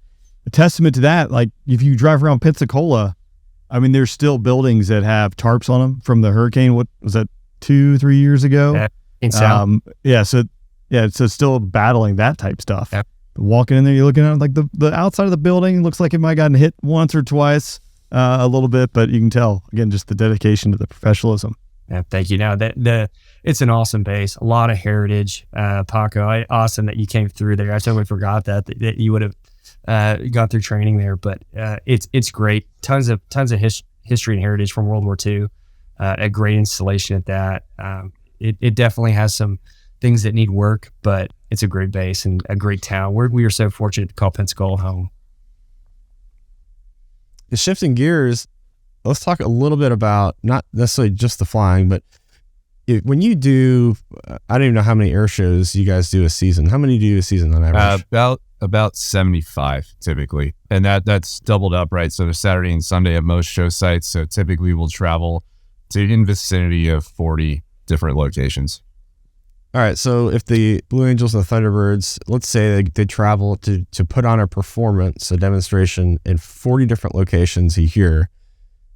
a testament to that, like if you drive around Pensacola, I mean, there's still buildings that have tarps on them from the hurricane. What was that, 2-3 years ago? Yeah. So still battling that type stuff. Yep. Walking in there, you're looking at like the outside of the building looks like it might have gotten hit once or twice, a little bit, but you can tell again just the dedication to the professionalism. Yeah, thank you. Now it's an awesome base, a lot of heritage. Paco, awesome that you came through there. I totally forgot that you would have gone through training there, but it's great. Tons of history and heritage from World War II. A great installation at that. It definitely has some things that need work, but it's a great base and a great town. We are so fortunate to call Pensacola home. Shifting gears, let's talk a little bit about not necessarily just the flying, but when you do, I don't even know how many air shows you guys do a season. How many do you do a season on average? About 75 typically, and that's doubled up, right? So there's Saturday and Sunday at most show sites. So typically we'll travel to in vicinity of 40 different locations. All right. So if the Blue Angels and the Thunderbirds, let's say they travel to put on a performance, a demonstration in 40 different locations a year,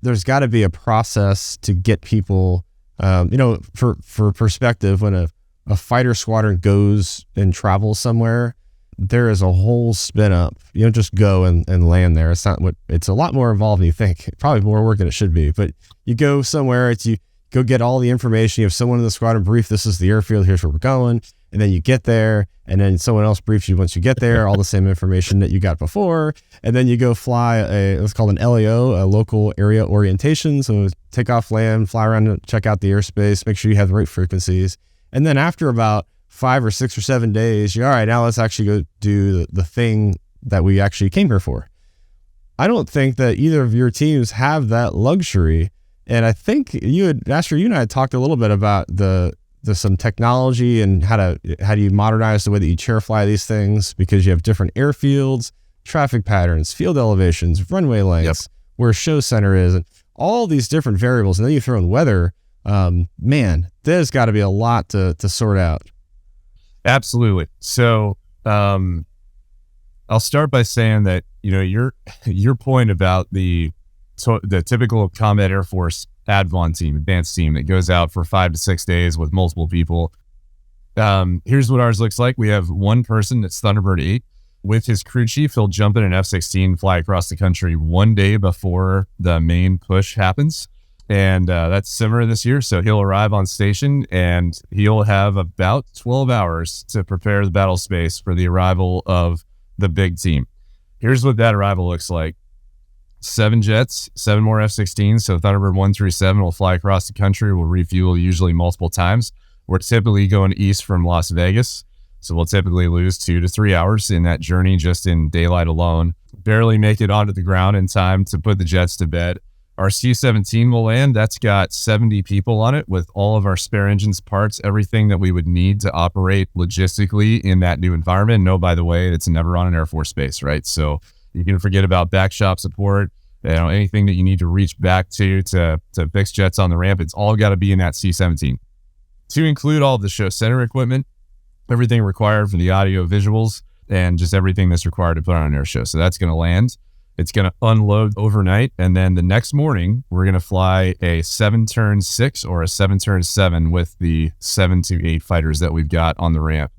there's got to be a process to get people, for perspective, when a fighter squadron goes and travels somewhere, there is a whole spin up. You don't just go and land there. It's a lot more involved than you think. Probably more work than it should be, but you go somewhere, you go get all the information. You have someone in the squadron brief, this is the airfield, here's where we're going. And then you get there, and then someone else briefs you once you get there, all the same information that you got before. And then you go fly what's called an LAO, a local area orientation. So take off, land, fly around, and check out the airspace, make sure you have the right frequencies. And then after about 5 or 6 or 7 days, you're all right, now let's actually go do the thing that we actually came here for. I don't think that either of your teams have that luxury. And I think Asher, you and I had talked a little bit about some technology and how do you modernize the way that you chair fly these things, because you have different airfields, traffic patterns, field elevations, runway lengths, where show center is, and all these different variables. And then you throw in weather. Man, there's got to be a lot to sort out. Absolutely. So I'll start by saying that, your point about the typical combat Air Force advon team, advanced team that goes out for 5 to 6 days with multiple people. Here's what ours looks like. We have one person that's Thunderbird 8 with his crew chief. He'll jump in an F-16, fly across the country one day before the main push happens. And that's similar this year. So he'll arrive on station and he'll have about 12 hours to prepare the battle space for the arrival of the big team. Here's what that arrival looks like. 7 jets, 7 more F-16s. So Thunderbird 1 through 7 will fly across the country. We'll refuel usually multiple times. We're typically going east from Las Vegas. So we'll typically lose 2 to 3 hours in that journey just in daylight alone. Barely make it onto the ground in time to put the jets to bed. Our C-17 will land. That's got 70 people on it with all of our spare engines, parts, everything that we would need to operate logistically in that new environment. No, by the way, it's never on an Air Force base, right? So you can forget about back shop support, anything that you need to reach back to fix jets on the ramp. It's all got to be in that C-17. To include all of the show center equipment, everything required for the audio visuals, and just everything that's required to put on an air show. So that's going to land. It's going to unload overnight, and then the next morning, we're going to fly a 7-turn 6 or a 7-turn 7 with the 7 to 8 fighters that we've got on the ramp.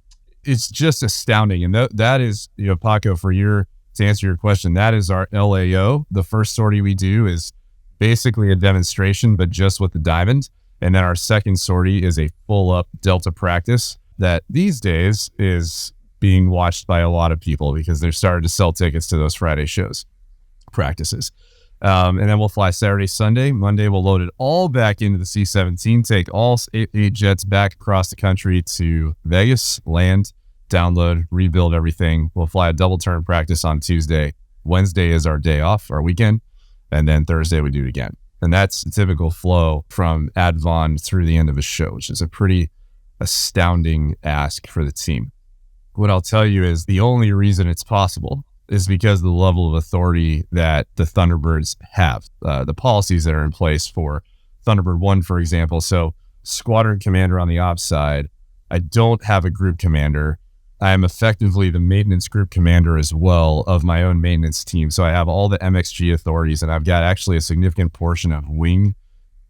It's just astounding. And that is, Paco, to answer your question, that is our LAO. The first sortie we do is basically a demonstration, but just with the Diamond. And then our second sortie is a full-up Delta practice that these days is being watched by a lot of people because they're starting to sell tickets to those Friday shows. Practices. And then we'll fly Saturday, Sunday. Monday, we'll load it all back into the C-17, take all 8 jets back across the country to Vegas, land, download, rebuild everything. We'll fly a double turn practice on Tuesday. Wednesday is our day off, our weekend. And then Thursday, we do it again. And that's the typical flow from Advon through the end of a show, which is a pretty astounding ask for the team. What I'll tell you is the only reason it's possible is because of the level of authority that the Thunderbirds have, the policies that are in place for Thunderbird 1, for example. So squadron commander on the ops side, I don't have a group commander. I am effectively the maintenance group commander as well of my own maintenance team. So I have all the MXG authorities, and I've got actually a significant portion of wing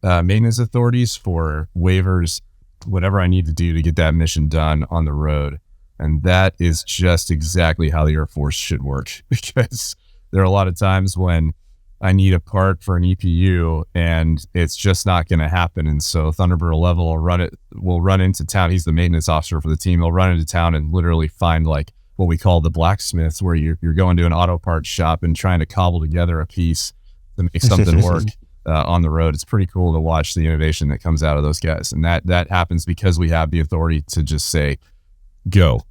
maintenance authorities for waivers, whatever I need to do to get that mission done on the road. And that is just exactly how the Air Force should work, because there are a lot of times when I need a part for an EPU and it's just not going to happen. And so Thunderbird 11 will run into town. He's the maintenance officer for the team. He'll run into town and literally find like what we call the blacksmiths, where you're going to an auto parts shop and trying to cobble together a piece to make something work. on the road. It's pretty cool to watch the innovation that comes out of those guys. And that happens because we have the authority to just say, go.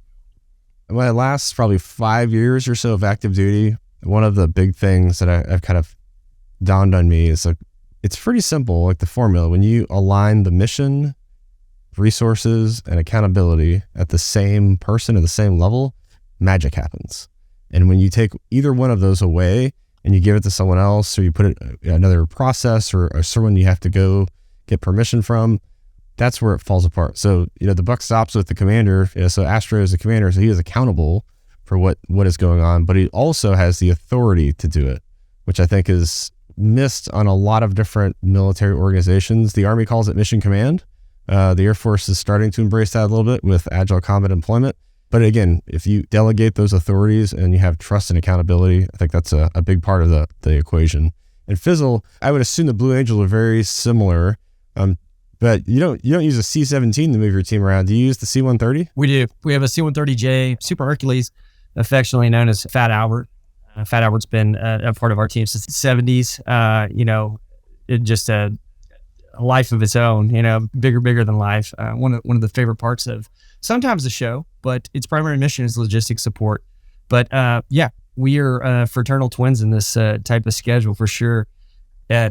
My last probably 5 years or so of active duty, one of the big things that I've kind of dawned on me is like, it's pretty simple, like the formula. When you align the mission, resources, and accountability at the same person at the same level, magic happens. And when you take either one of those away and you give it to someone else, or you put it in another process or someone you have to go get permission from, that's where it falls apart. So, the buck stops with the commander. So Astro is the commander, so he is accountable for what is going on, but he also has the authority to do it, which I think is missed on a lot of different military organizations. The Army calls it mission command. The Air Force is starting to embrace that a little bit with agile combat employment. But again, if you delegate those authorities and you have trust and accountability, I think that's a big part of the equation. And Fizzle, I would assume the Blue Angels are very similar, but you don't use a C-17 to move your team around. Do you use the C-130? We do. We have a C-130J, Super Hercules, affectionately known as Fat Albert. Fat Albert's been a part of our team since the 70s. Just a life of its own, bigger than life. One of the favorite parts of sometimes the show, but its primary mission is logistics support. But we are fraternal twins in this type of schedule for sure.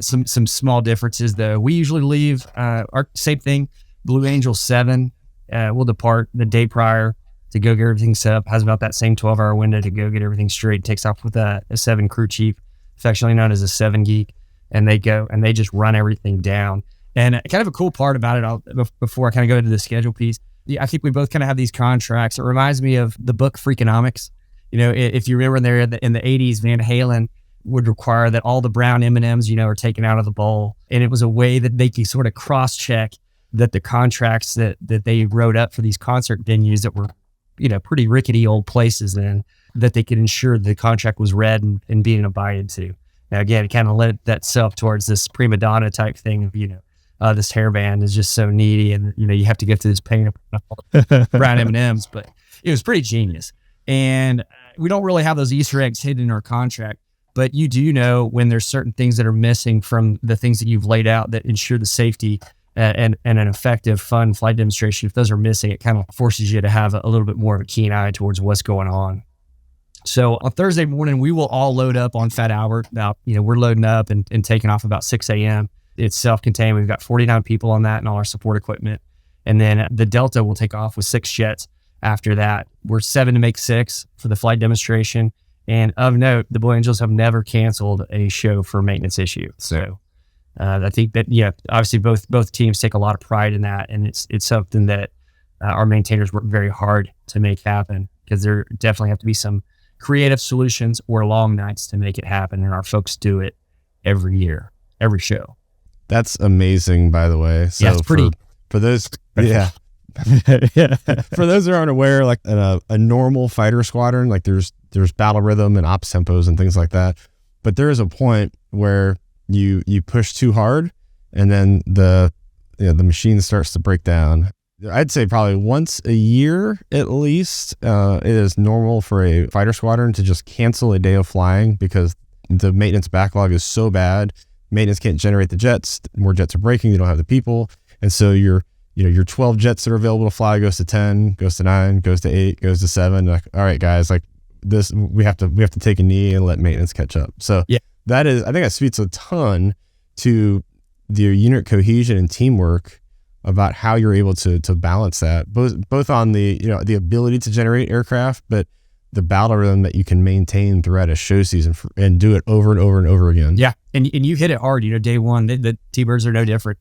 Some small differences though. We usually leave our same thing. Blue Angel 7 will depart the day prior to go get everything set up. Has about that same 12-hour window to go get everything straight. Takes off with a 7 crew chief, affectionately known as a 7 geek, and they go and they just run everything down. And kind of a cool part about it, before I kind of go into the schedule piece, I think we both kind of have these contracts. It reminds me of the book Freakonomics. If you remember there in the 80s, Van Halen would require that all the brown M&Ms, are taken out of the bowl. And it was a way that they could sort of cross-check that the contracts that they wrote up for these concert venues that were, pretty rickety old places, and that they could ensure the contract was read and being abided to. Now, again, it kind of led that self towards this prima donna type thing of, this hairband is just so needy, and you have to get to this pain of brown M&Ms, but it was pretty genius. And we don't really have those Easter eggs hidden in our contract, but you do know when there's certain things that are missing from the things that you've laid out that ensure the safety and an effective, fun flight demonstration. If those are missing, it kind of forces you to have a little bit more of a keen eye towards what's going on. So on Thursday morning, we will all load up on Fat Albert. Now, we're loading up and taking off about 6 a.m. It's self-contained. We've got 49 people on that and all our support equipment. And then the Delta will take off with 6 jets after that. We're 7 to make 6 for the flight demonstration. And of note, the Blue Angels have never canceled a show for a maintenance issue. So I think that, obviously both teams take a lot of pride in that. And it's something that our maintainers work very hard to make happen, because there definitely have to be some creative solutions or long nights to make it happen. And our folks do it every year, every show. That's amazing, by the way. So it's pretty. For those, yeah. For those that aren't aware, like a normal fighter squadron, like there's battle rhythm and ops tempos and things like that. But there is a point where you push too hard, and then the machine starts to break down. I'd say probably once a year at least, it is normal for a fighter squadron to just cancel a day of flying because the maintenance backlog is so bad. Maintenance can't generate the jets. More jets are breaking. You don't have the people. And so your 12 jets that are available to fly goes to 10, goes to 9, goes to 8, goes to 7. Like, all right, guys, like this, we have to take a knee and let maintenance catch up. So I think that speaks a ton to the unit cohesion and teamwork about how you're able to balance that, both on the ability to generate aircraft, but the battle rhythm that you can maintain throughout a show season and do it over and over and over again. Yeah. And you hit it hard, day one. The T-Birds are no different.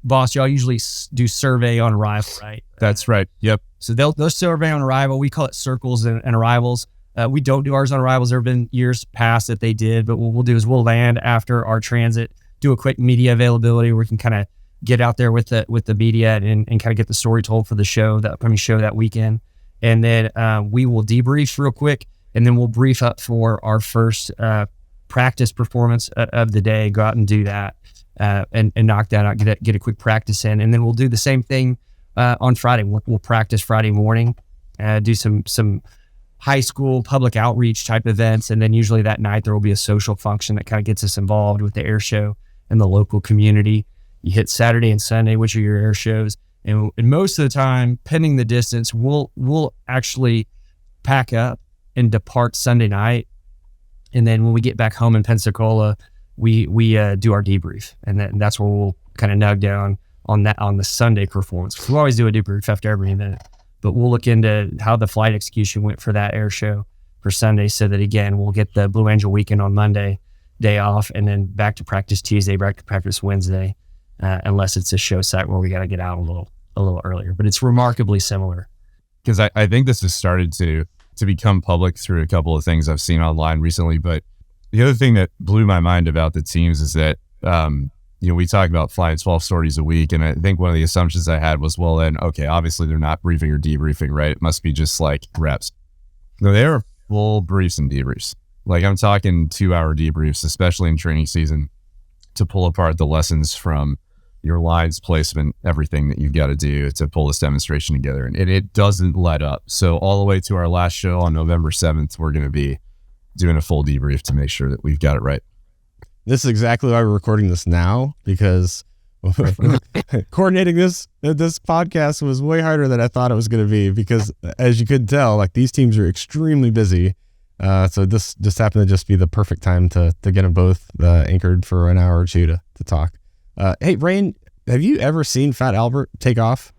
Boss, y'all usually do survey on arrival, right? That's right. Yep. So they'll survey on arrival. We call it circles and arrivals. We don't do ours on arrivals. There have been years past that they did, but what we'll do is we'll land after our transit, do a quick media availability where we can kind of get out there with the media and kind of get the story told for the show, the upcoming show that weekend. And then we will debrief real quick, and then we'll brief up for our first practice performance of the day. Go out and do that and knock that out, get a quick practice in. And then we'll do the same thing on Friday. We'll practice Friday morning, do some high school public outreach type events. And then usually that night there will be a social function that kind of gets us involved with the air show. in the local community. You hit Saturday and Sunday, which are your air shows. And most of the time, pending the distance, we'll actually pack up and depart Sunday night. And then when we get back home in Pensacola, we do our debrief. And that's where we'll kind of nug down on the Sunday performance. We always do a debrief after every event, but we'll look into how the flight execution went for that air show for Sunday, so that, again, we'll get the Blue Angel weekend on Monday, day off, and then back to practice Tuesday, back to practice Wednesday, unless it's a show site where we got to get out a little earlier. But it's remarkably similar. Because I think this has started to become public through a couple of things I've seen online recently. But the other thing that blew my mind about the teams is that, we talk about flying 12 sorties a week. And I think one of the assumptions I had was, well, then, okay, obviously they're not briefing or debriefing, right? It must be just like reps. No, they are full briefs and debriefs. Like, I'm talking 2-hour debriefs, especially in training season, to pull apart the lessons from your lines, placement, everything that you've got to do to pull this demonstration together. And it doesn't let up. So all the way to our last show on November 7th, we're going to be doing a full debrief to make sure that we've got it right. This is exactly why we're recording this now, because coordinating this podcast was way harder than I thought it was going to be, because as you could tell, like, these teams are extremely busy. So this just happened to just be the perfect time to get them both anchored for an hour or two to talk. Hey, Rain, have you ever seen Fat Albert take off?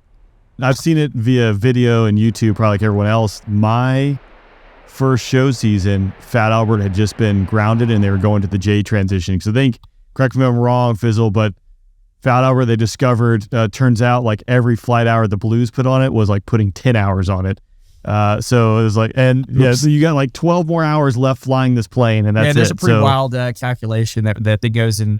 I've seen it via video and YouTube, probably like everyone else. My first show season, Fat Albert had just been grounded and they were going to the J transition. So I think, correct me if I'm wrong, Fizzle, but Fat Albert, they discovered, turns out like every flight hour the Blues put on it was like putting 10 hours on it. So it was like, and yeah, so you got like 12 more hours left flying this plane, and that's it. Yeah, there's a pretty wild calculation that goes in,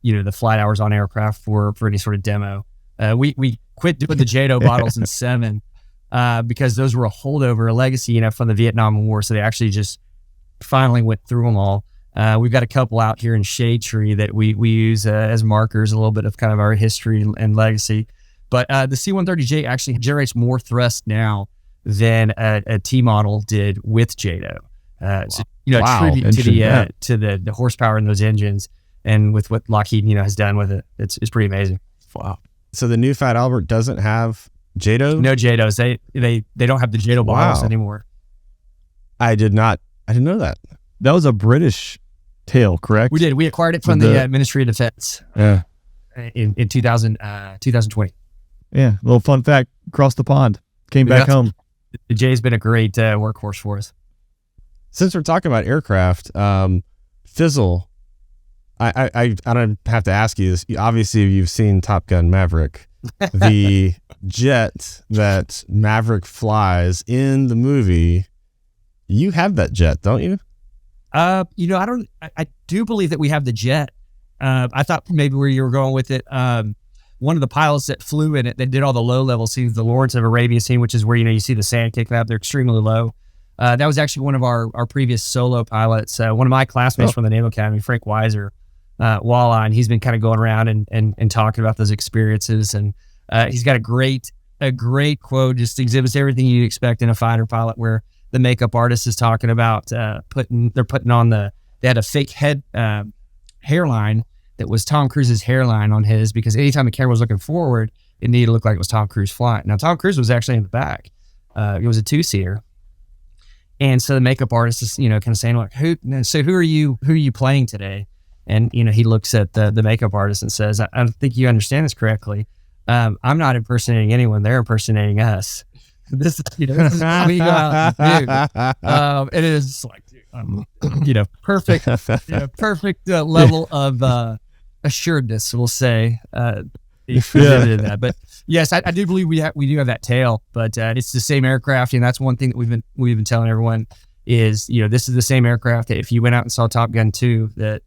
the flight hours on aircraft for any sort of demo. We quit doing the JATO bottles in 7 because those were a holdover, a legacy, from the Vietnam War. So they actually just finally went through them all. We've got a couple out here in Shade Tree that we use as markers, a little bit of kind of our history and legacy. But the C-130J actually generates more thrust now than a T model did with JATO. So, tribute to the horsepower in those engines, and with what Lockheed, has done with it, it's pretty amazing. Wow. So the new Fat Albert doesn't have JATO? No JATOs. They don't have the JATO bottles anymore. I didn't know that. That was a British tail, correct? We did. We acquired it from the Ministry of Defense. Yeah. In 2020. Yeah. A little fun fact: across the pond, came back home. The J's been a great workhorse for us. Since we're talking about aircraft, Fizzle, I don't have to ask you this. Obviously, you've seen Top Gun Maverick. The jet that Maverick flies in the movie, you have that jet, don't you? I do believe that we have the jet. I thought maybe where you were going with it. One of the pilots that flew in it, that did all the low-level scenes, the Lawrence of Arabia scene, which is where, you see the sand kicking up. They're extremely low. That was actually one of our previous solo pilots. One of my classmates from the Naval Academy, Frank Weiser, Walleye, and he's been kind of going around and talking about those experiences. And he's got a great quote, just exhibits everything you'd expect in a fighter pilot, where the makeup artist is talking about they had a fake head hairline that was Tom Cruise's hairline on his, because anytime the camera was looking forward, it needed to look like it was Tom Cruise flying. Now, Tom Cruise was actually in the back. It was a 2-seater. And so the makeup artist is, kind of saying, like, who are you playing today? And, he looks at the makeup artist and says, I don't think you understand this correctly. I'm not impersonating anyone. They're impersonating us. This is how we go out and do. And it is just like, perfect, perfect level of assuredness, we'll say. That. But yes, I do believe we do have that tail, but it's the same aircraft, and that's one thing that we've been telling everyone is, this is the same aircraft that if you went out and saw Top Gun 2, that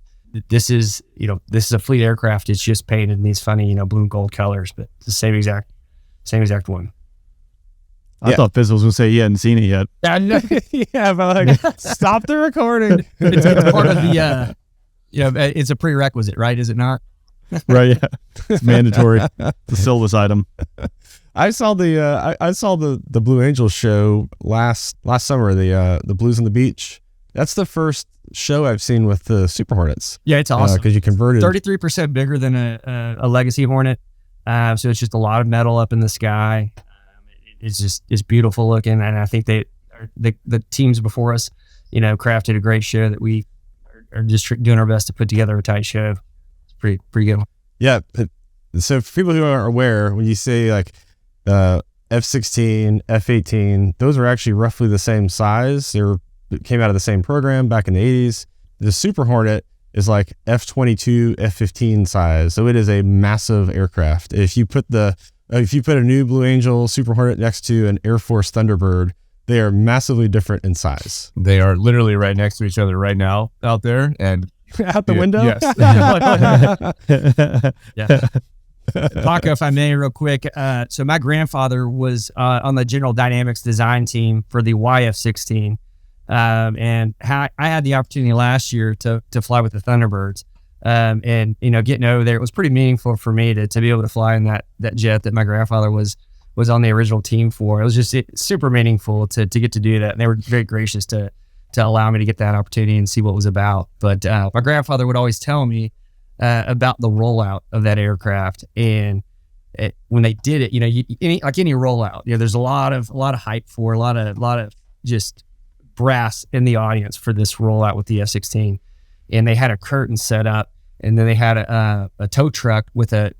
this is a fleet aircraft. It's just painted in these funny, blue and gold colors, but it's the same exact one. I thought Fizzle was going to say he hadn't seen it yet. Yeah, but stop the recording. It's part of the, it's a prerequisite, right? Is it not? Right, yeah. It's mandatory. It's a syllabus item. I saw the Blue Angels show last summer, the Blues on the Beach. That's the first show I've seen with the Super Hornets. Yeah, it's awesome. Because you converted 33% bigger than a Legacy Hornet. So it's just a lot of metal up in the sky. It's beautiful looking, and I think the teams before us, crafted a great show that we are just doing our best to put together a tight show. It's pretty good. Yeah. So for people who aren't aware, when you say like F-16, F-18, those are actually roughly the same size. It came out of the same program back in the 80s. The Super Hornet is like F-22, F-15 size. So it is a massive aircraft. If you put a new Blue Angel Super Hornet next to an Air Force Thunderbird, they are massively different in size. They are literally right next to each other right now out there. And out the window? Yes. Yeah. Paco, if I may, real quick. So my grandfather was on the General Dynamics design team for the YF-16. And I had the opportunity last year to fly with the Thunderbirds. And getting over there, it was pretty meaningful for me to be able to fly in that jet that my grandfather was on the original team for. It was just super meaningful to get to do that. And they were very gracious to allow me to get that opportunity and see what it was about. But my grandfather would always tell me about the rollout of that aircraft. And when they did it, any rollout, there's a lot of hype for a lot of just brass in the audience for this rollout with the F-16. And they had a curtain set up, and then they had a tow truck with the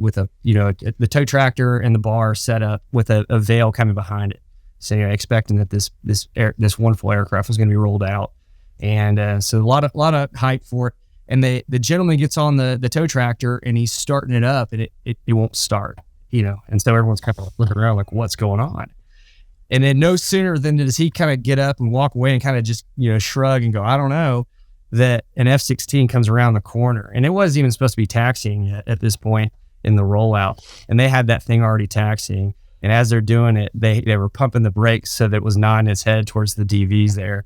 tow tractor and the bar set up with a veil coming behind it. So expecting that this wonderful aircraft was going to be rolled out. And so a lot of hype for it. And the gentleman gets on the tow tractor, and he's starting it up, and it won't start, and so everyone's kind of looking around like, what's going on? And then no sooner than does he kind of get up and walk away and kind of just, shrug and go, I don't know, that an F-16 comes around the corner. And it wasn't even supposed to be taxiing yet at this point in the rollout. And they had that thing already taxiing. And as they're doing it, they were pumping the brakes so that it was nodding its head towards the DVs there.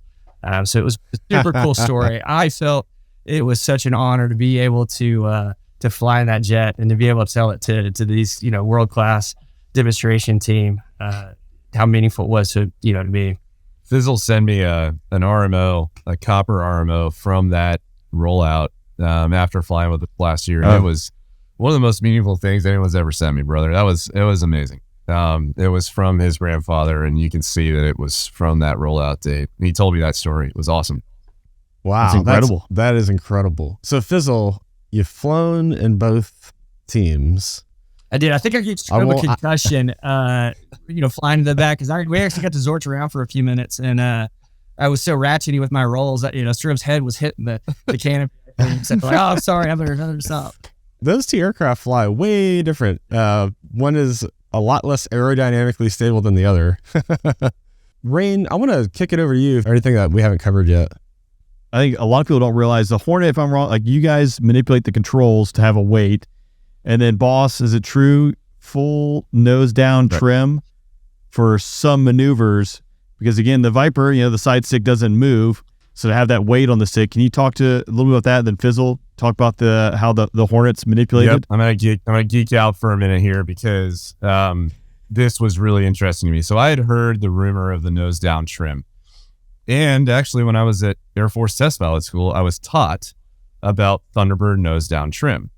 So it was a super cool story. I felt it was such an honor to be able to fly in that jet and to be able to tell it to these, world-class demonstration team, how meaningful it was to me. Fizzle sent me an RMO, a copper RMO from that rollout after flying with it last year. And it was one of the most meaningful things anyone's ever sent me, brother. It was amazing. It was from his grandfather, and you can see that it was from that rollout date. And he told me that story. It was awesome. Wow. That's incredible. That is incredible. So Fizzle, you've flown in both teams. I did. I think I get a concussion, flying to the back, because we actually got to zorch around for a few minutes, and I was so ratchety with my rolls that, Strib's head was hitting the canopy. And said, like, oh, sorry, I better stop. Those two aircraft fly way different. One is a lot less aerodynamically stable than the other. Rain, I want to kick it over to you for anything that we haven't covered yet. I think a lot of people don't realize the Hornet, if I'm wrong, like you guys manipulate the controls to have a weight. And then, boss, is it true full nose down trim for some maneuvers? Because again, the Viper, the side stick doesn't move, so to have that weight on the stick. Can you talk a little bit about that? And then Fizzle, talk about how the Hornet's manipulated. Yep. I'm gonna geek out for a minute here because this was really interesting to me. So I had heard the rumor of the nose down trim, and actually, when I was at Air Force Test Pilot School, I was taught about Thunderbird nose down trim.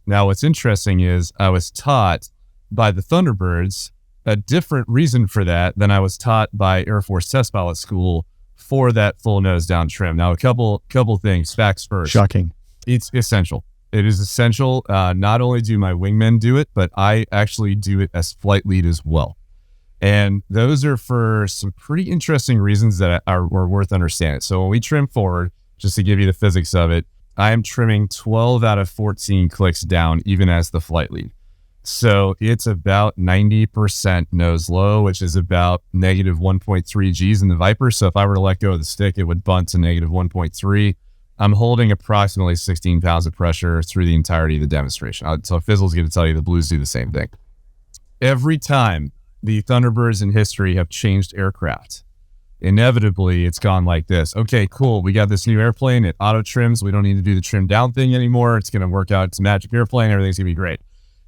Now, what's interesting is I was taught by the Thunderbirds a different reason for that than I was taught by Air Force Test Pilot School for that full nose down trim. Now, a couple things, facts first. Shocking. It's essential. It is essential. Not only do my wingmen do it, but I actually do it as flight lead as well. And those are for some pretty interesting reasons that are worth understanding. So when we trim forward, just to give you the physics of it, I am trimming 12 out of 14 clicks down, even as the flight lead. So it's about 90% nose low, which is about negative 1.3 Gs in the Viper. So if I were to let go of the stick, it would bunt to negative 1.3. I'm holding approximately 16 pounds of pressure through the entirety of the demonstration. So Fizzle's going to tell you the Blues do the same thing. Every time the Thunderbirds in history have changed aircraft, inevitably it's gone like this. Okay, cool. We got this new airplane. It auto trims. We don't need to do the trim down thing anymore. It's going to work out. It's a magic airplane. Everything's going to be great.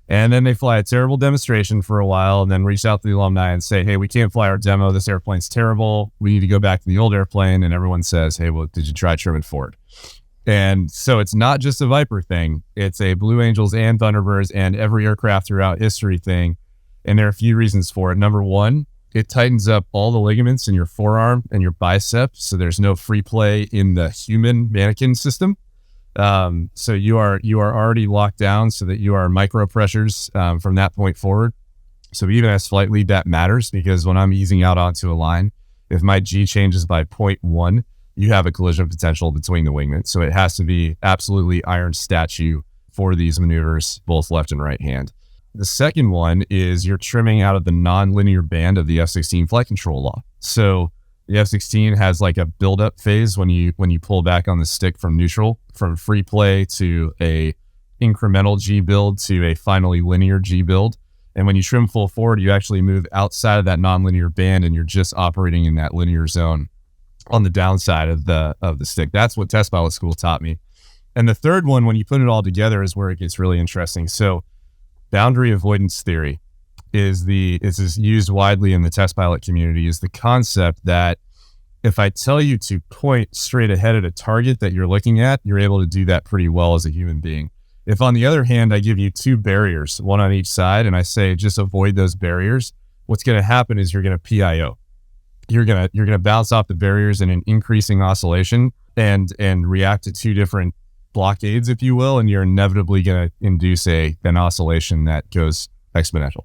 And then they fly a terrible demonstration for a while and then reach out to the alumni and say, hey, we can't fly our demo. This airplane's terrible. We need to go back to the old airplane. And everyone says, hey, well, did you try trimming forward? And so it's not just a Viper thing. It's a Blue Angels and Thunderbirds and every aircraft throughout history thing. And there are a few reasons for it. Number one, it tightens up all the ligaments in your forearm and your bicep. So there's no free play in the human mannequin system. So you are already locked down so that you are micro pressures from that point forward. So even as flight lead, that matters because when I'm easing out onto a line, if my G changes by 0.1, you have a collision potential between the wingmen. So it has to be absolutely iron statue for these maneuvers, both left and right hand. The second one is you're trimming out of the non-linear band of the F-16 flight control law. So the F-16 has like a build-up phase when you pull back on the stick from neutral, from free play to a incremental G build to a finally linear G build. And when you trim full forward, you actually move outside of that non-linear band and you're just operating in that linear zone on the downside of the stick. That's what test pilot school taught me. And the third one, when you put it all together, is where it gets really interesting. So boundary avoidance theory is used widely in the test pilot community, is the concept that if I tell you to point straight ahead at a target that you're looking at, you're able to do that pretty well as a human being. If on the other hand, I give you two barriers, one on each side, and I say, just avoid those barriers, what's going to happen is you're going to PIO. You're going to bounce off the barriers in an increasing oscillation and react to two different blockades, if you will, and you're inevitably going to induce an oscillation that goes exponential.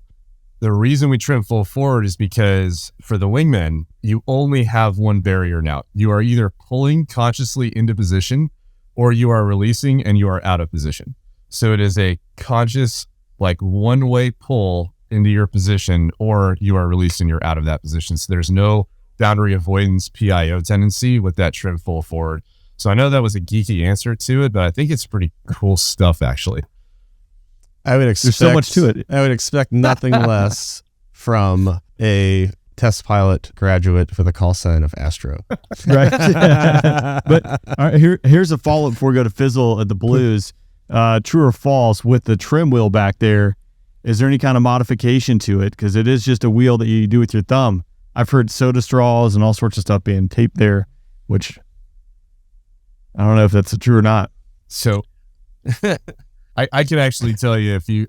The reason we trim full forward is because for the wingmen, you only have one barrier now. You are either pulling consciously into position or you are releasing and you are out of position. So it is a conscious, like one-way pull into your position, or you are releasing, you're out of that position. So there's no boundary avoidance PIO tendency with that trim full forward. So I know that was a geeky answer to it, but I think it's pretty cool stuff, actually. I would expect, there's so much to it. I would expect nothing less from a test pilot graduate with a call sign of Astro. Right. But all right, here's a follow-up before we go to Fizzle at the Blues. True or false, with the trim wheel back there, is there any kind of modification to it? Because it is just a wheel that you do with your thumb. I've heard soda straws and all sorts of stuff being taped there, which I don't know if that's true or not. So I can actually tell you if you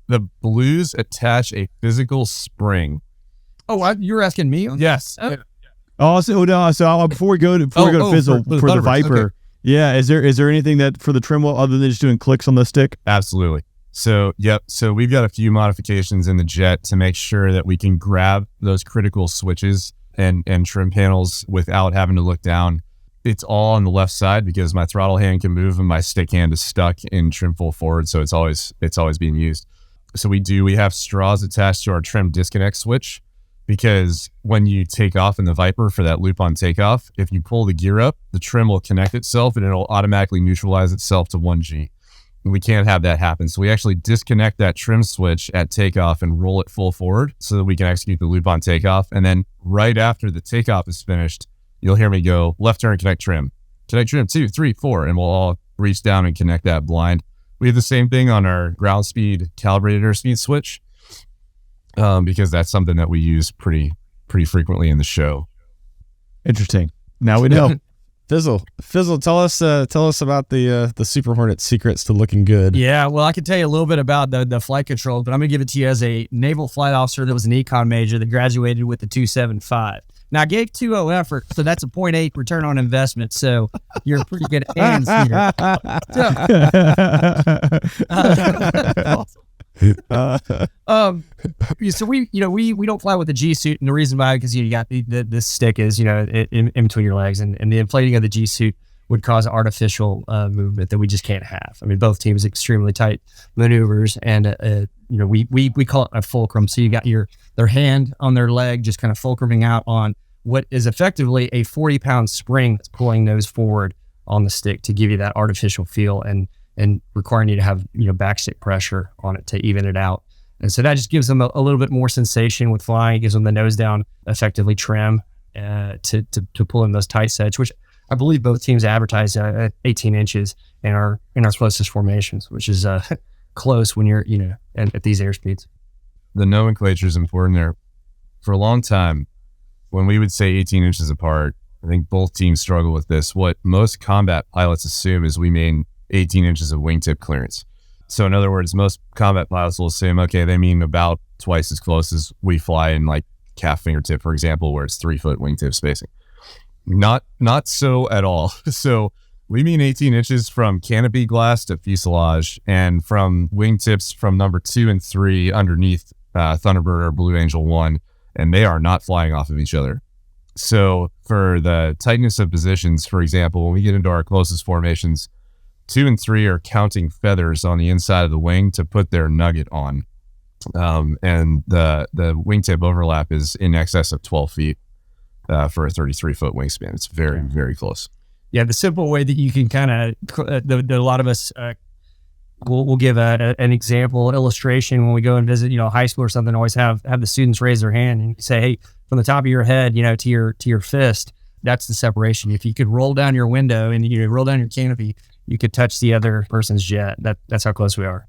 the Blues attach a physical spring. Oh, you're asking me? Yes. Oh, so before we go to Fizzle for the Viper, okay. Yeah, is there anything that for the trim wheel other than just doing clicks on the stick? Absolutely. So, yep. So we've got a few modifications in the jet to make sure that we can grab those critical switches and trim panels without having to look down. It's all on the left side because my throttle hand can move and my stick hand is stuck in trim full forward. So it's always being used. So we have straws attached to our trim disconnect switch, because when you take off in the Viper for that loop on takeoff, if you pull the gear up, the trim will connect itself and it'll automatically neutralize itself to 1G. And we can't have that happen. So we actually disconnect that trim switch at takeoff and roll it full forward so that we can execute the loop on takeoff. And then right after the takeoff is finished, you'll hear me go left turn, connect trim 2, 3, 4, and we'll all reach down and connect that blind. We have the same thing on our ground speed calibrated airspeed switch, because that's something that we use pretty frequently in the show. Interesting. Now we know. Fizzle, tell us about the Super Hornet secrets to looking good. Yeah, well, I can tell you a little bit about the flight control, but I'm going to give it to you as a naval flight officer that was an econ major that graduated with the 275. Now, I gave 2.0 effort, so that's a 0.8 return on investment, so you're in pretty good hands here. So we don't fly with the G suit, and the reason why, because you got this stick is in between your legs, and the inflating of the G suit would cause artificial movement that we just can't have. I mean, both teams extremely tight maneuvers, and we call it a fulcrum. So you got their hand on their leg, just kind of fulcruming out on what is effectively a 40-pound spring that's pulling those forward on the stick to give you that artificial feel and requiring you to have backstick pressure on it to even it out. And so that just gives them a little bit more sensation with flying. It gives them the nose down effectively trim to pull in those tight sets, which I believe both teams advertise at 18 inches in our closest formations, which is close when you're, at these airspeeds. The nomenclature is important there. For a long time, when we would say 18 inches apart, I think both teams struggle with this. What most combat pilots assume is we mean 18 inches of wingtip clearance. So in other words, most combat pilots will assume, okay, they mean about twice as close as we fly in like calf fingertip, for example, where it's 3 foot wingtip spacing. Not so at all. So we mean 18 inches from canopy glass to fuselage, and from wingtips from number 2 and 3 underneath Thunderbird or Blue Angel 1, and they are not flying off of each other. So for the tightness of positions, for example, when we get into our closest formations, 2 and 3 are counting feathers on the inside of the wing to put their nugget on. And the wingtip overlap is in excess of 12 feet for a 33-foot wingspan. It's very, very close. Yeah, the simple way that you can kind of, a lot of us we'll give an example, illustration when we go and visit, high school or something. Always have the students raise their hand and say, hey, from the top of your head, to your fist, that's the separation. If you could roll down your window and roll down your canopy, you could touch the other person's jet. That's how close we are.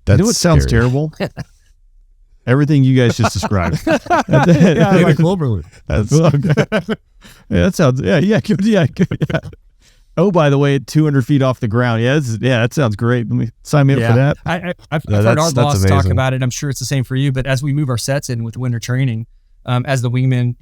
You know what sounds terrible? Everything you guys just described. Yeah, like Wilberly. That's okay. Yeah, that sounds. Yeah. Oh, by the way, 200 feet off the ground. Yeah, that sounds great. Let me sign me up for that. I've heard our boss talk about it. I'm sure it's the same for you. But as we move our sets in with winter training, as the wingmen,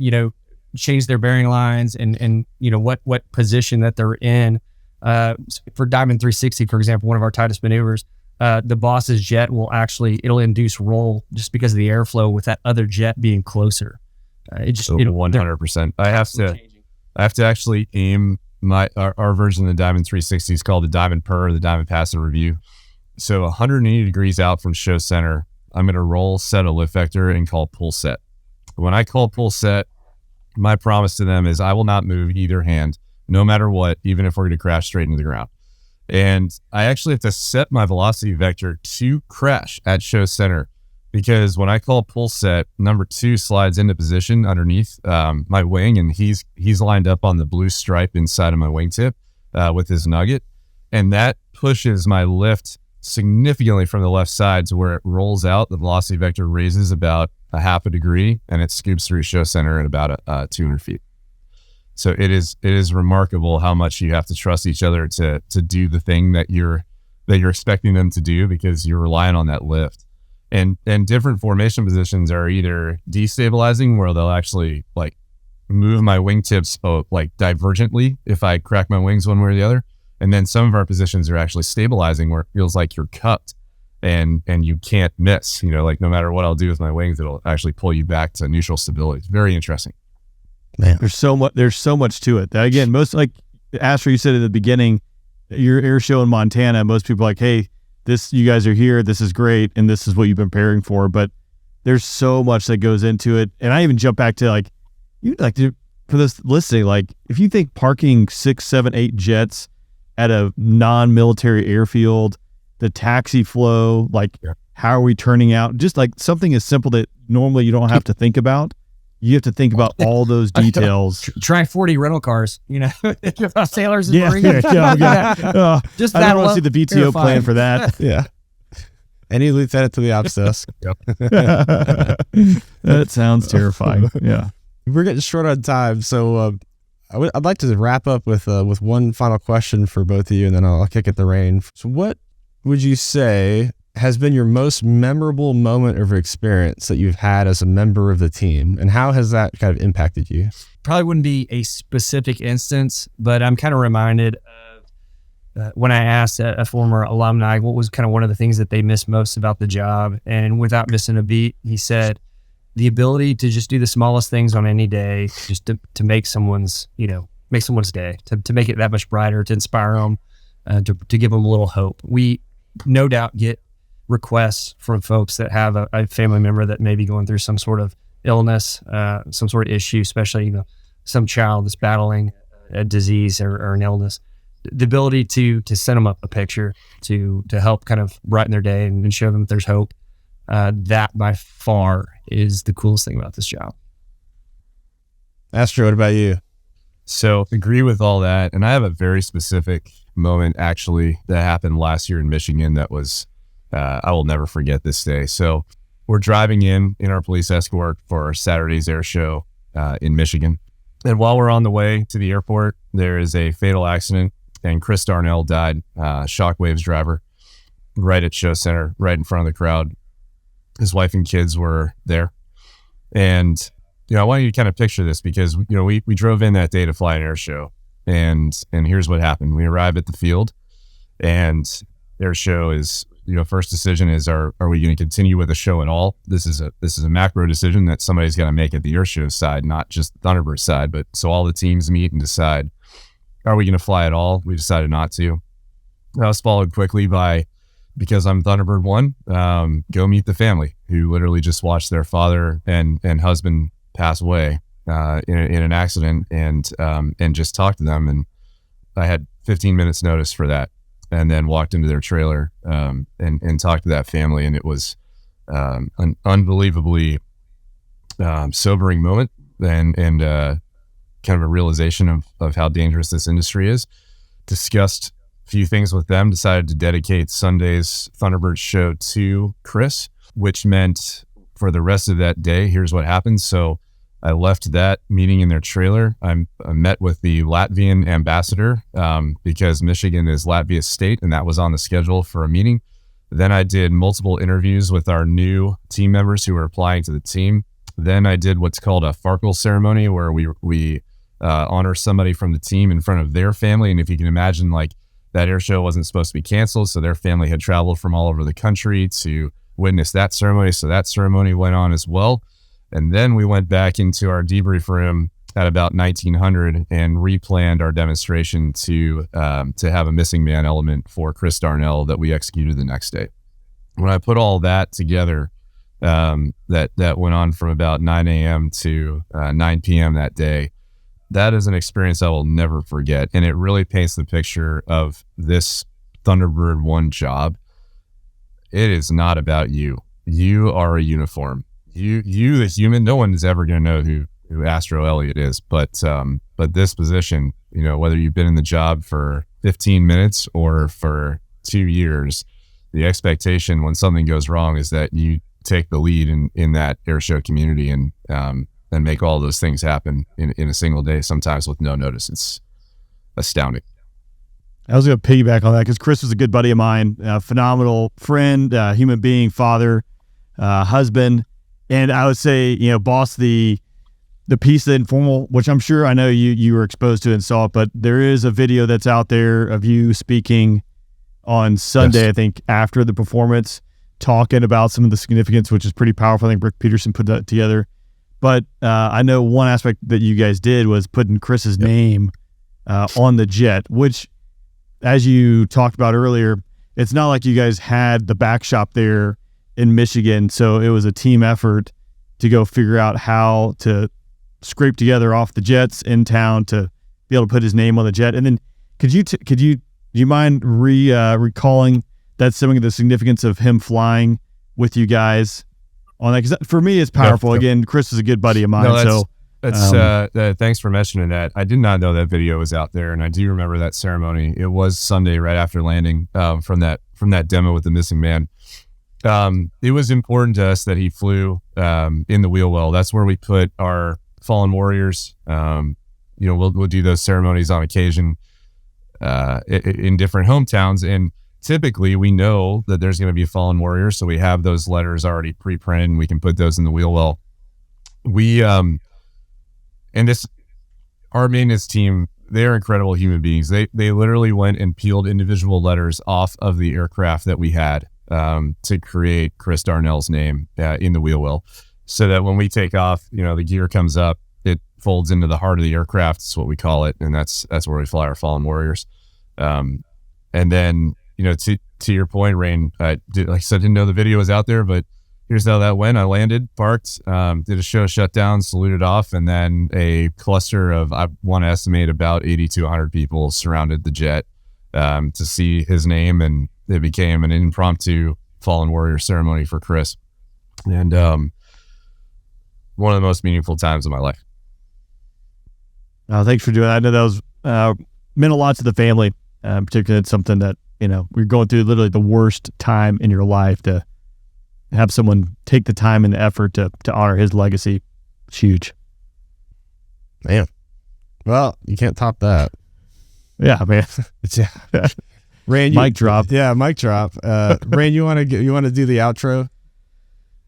change their bearing lines and what position that they're in. For Diamond 360, for example, one of our tightest maneuvers, the boss's jet it'll induce roll just because of the airflow with that other jet being closer. It just 100%. I have to actually aim our version of the Diamond 360 is called the Diamond Per, the Diamond Passive Review. So 180 degrees out from show center, I'm going to roll, set a lift vector, and call pull set. When I call pull set, my promise to them is I will not move either hand, no matter what, even if we're going to crash straight into the ground. And I actually have to set my velocity vector to crash at show center, because when I call pull set, number 2 slides into position underneath my wing, and he's lined up on the blue stripe inside of my wingtip with his nugget, and that pushes my lift significantly from the left side to where it rolls out. The velocity vector raises about a half a degree, and it scoops through show center at about 200 feet. So it is remarkable how much you have to trust each other to do the thing that you're expecting them to do, because you're relying on that lift. And different formation positions are either destabilizing, where they'll actually like move my wingtips like divergently if I crack my wings one way or the other. And then some of our positions are actually stabilizing, where it feels like you're cupped and you can't miss. Like no matter what I'll do with my wings, it'll actually pull you back to neutral stability. It's very interesting. Man, there's so much to it. Again, most, like Asher, you said at the beginning, your air show in Montana, most people are like, hey, you guys are here, this is great, and this is what you've been preparing for. But there's so much that goes into it. And I even jump back to for this listening, like if you think parking 6, 7, 8 jets at a non-military airfield, the taxi flow, how are we turning out? Just like something as simple that normally you don't have to think about. You have to think about all those details. Try 40 rental cars, sailors and Yeah. Marines. Just I that don't want to see the VTO plan for that. Yeah. Any lieutenant to the ops desk. That sounds terrifying. Yeah. We're getting short on time, so I'd like to wrap up with one final question for both of you, and then I'll kick at the rein. So what would you say has been your most memorable moment of experience that you've had as a member of the team, and how has that kind of impacted you? Probably wouldn't be a specific instance, but I'm kind of reminded of when I asked a former alumni what was kind of one of the things that they missed most about the job. And without missing a beat, he said, the ability to just do the smallest things on any day, just to make someone's day, to make it that much brighter, to inspire them, to give them a little hope. We no doubt get requests from folks that have a family member that may be going through some sort of illness, some sort of issue, especially, some child that's battling a disease or an illness. The ability to send them up a picture to help kind of brighten their day and show them that there's hope. That by far is the coolest thing about this job. Astro, what about you? So agree with all that. And I have a very specific moment actually that happened last year in Michigan that was I will never forget this day. So we're driving in our police escort for Saturday's air show in Michigan. And while we're on the way to the airport, there is a fatal accident, and Chris Darnell died, Shockwave's driver, right at Show Center, right in front of the crowd. His wife and kids were there. And, I want you to kind of picture this because, we drove in that day to fly an air show. And here's what happened. We arrive at the field, and air show is, first decision is, are we going to continue with the show at all? This is a macro decision that somebody's got to make at the air show side, not just the Thunderbird side. But so all the teams meet and decide, are we going to fly at all? We decided not to. That was followed quickly by, because I'm Thunderbird 1, go meet the family who literally just watched their father and husband pass away in an accident, and just talk to them. And I had 15 minutes notice for that, and then walked into their trailer and talked to that family. And it was an unbelievably sobering moment, and kind of a realization of how dangerous this industry is. Discussed a few things with them, decided to dedicate Sunday's Thunderbirds show to Chris, which meant for the rest of that day, here's what happened. So I left that meeting in their trailer. I met with the Latvian ambassador because Michigan is Latvia's state, and that was on the schedule for a meeting. Then I did multiple interviews with our new team members who were applying to the team. Then I did what's called a Farkle ceremony, where we honor somebody from the team in front of their family. And if you can imagine, that air show wasn't supposed to be canceled, so their family had traveled from all over the country to witness that ceremony. So that ceremony went on as well. And then we went back into our debrief room at about 1900 and replanned our demonstration to have a missing man element for Chris Darnell that we executed the next day. When I put all that together, that went on from about 9 a.m. to 9 p.m. that day, that is an experience I will never forget. And it really paints the picture of this Thunderbird 1 job. It is not about you. You are a uniform. You the human, no one is ever going to know who Astro Elliott is, but this position, whether you've been in the job for 15 minutes or for 2 years, the expectation when something goes wrong is that you take the lead in that air show community and make all those things happen in a single day, sometimes with no notice. It's astounding. I was going to piggyback on that because Chris was a good buddy of mine, a phenomenal friend, human being, father, husband. And I would say, boss, the piece, the informal, which I'm sure I know you were exposed to and saw it, but there is a video that's out there of you speaking on Sunday, yes, I think, after the performance, talking about some of the significance, which is pretty powerful. I think Rick Peterson put that together. But I know one aspect that you guys did was putting Chris's name on the jet, which, as you talked about earlier, it's not like you guys had the back shop there in Michigan, so it was a team effort to go figure out how to scrape together off the jets in town to be able to put his name on the jet. And then do you mind recalling that some of the significance of him flying with you guys on that? Because for me, it's powerful. Yep. Again, Chris is a good buddy of mine. Thanks for mentioning that. I did not know that video was out there, and I do remember that ceremony. It was Sunday right after landing from that demo with the missing man. It was important to us that he flew in the wheel well. That's where we put our fallen warriors. We'll do those ceremonies on occasion in different hometowns, and typically we know that there's going to be a fallen warrior, so we have those letters already pre-printed, and we can put those in the wheel well. Our maintenance team, they're incredible human beings. They literally went and peeled individual letters off of the aircraft that we had to create Chris Darnell's name in the wheel well, so that when we take off, the gear comes up, it folds into the heart of the aircraft. It's what we call it, and that's where we fly our fallen warriors. And then, to your point, Rain, like I said, didn't know the video was out there, but here's how that went. I landed, parked, did a show shutdown, saluted off, and then a cluster of, I want to estimate, about 80 to 100 people surrounded the jet to see his name, and it became an impromptu fallen warrior ceremony for Chris. And one of the most meaningful times of my life. Thanks for doing that. I know that was meant a lot to the family, particularly it's something that we're going through literally the worst time in your life, to have someone take the time and the effort to honor his legacy. It's huge. Man. Well, you can't top that. Yeah, man. Rand, mic drop. Yeah, mic drop. Rand, you want to do the outro?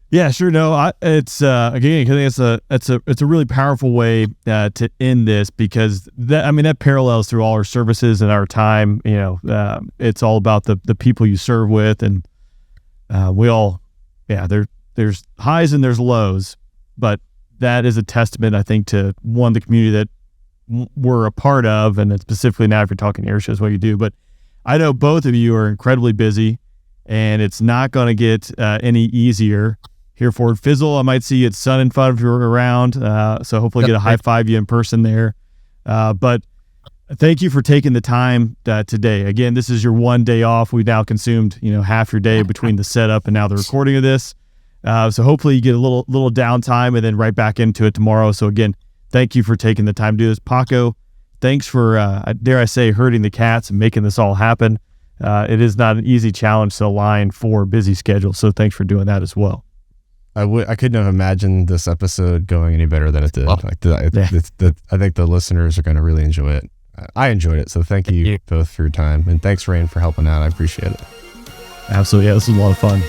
Yeah, sure. No, it's again, I think it's a really powerful way to end this, because that parallels through all our services and our time. It's all about the people you serve with, and we all, there's highs and there's lows, but that is a testament, I think, to the community that we're a part of, and specifically now if you're talking air shows, what you do. But I know both of you are incredibly busy, and it's not going to get any easier. Here Ford Fizzle, I might see you at Sun and Fun if you're around. So hopefully get a high five you in person there. But thank you for taking the time today. Again, this is your one day off. We've now consumed, half your day between the setup and now the recording of this. So hopefully you get a little downtime and then right back into it tomorrow. So again, thank you for taking the time to do this. Paco, thanks for, dare I say, herding the cats and making this all happen. It is not an easy challenge to align for busy schedules. So thanks for doing that as well. I couldn't have imagined this episode going any better than it did. Well, I think the listeners are going to really enjoy it. I enjoyed it, so thank you both for your time, and thanks, Rain, for helping out. I appreciate it. Absolutely, yeah, this was a lot of fun.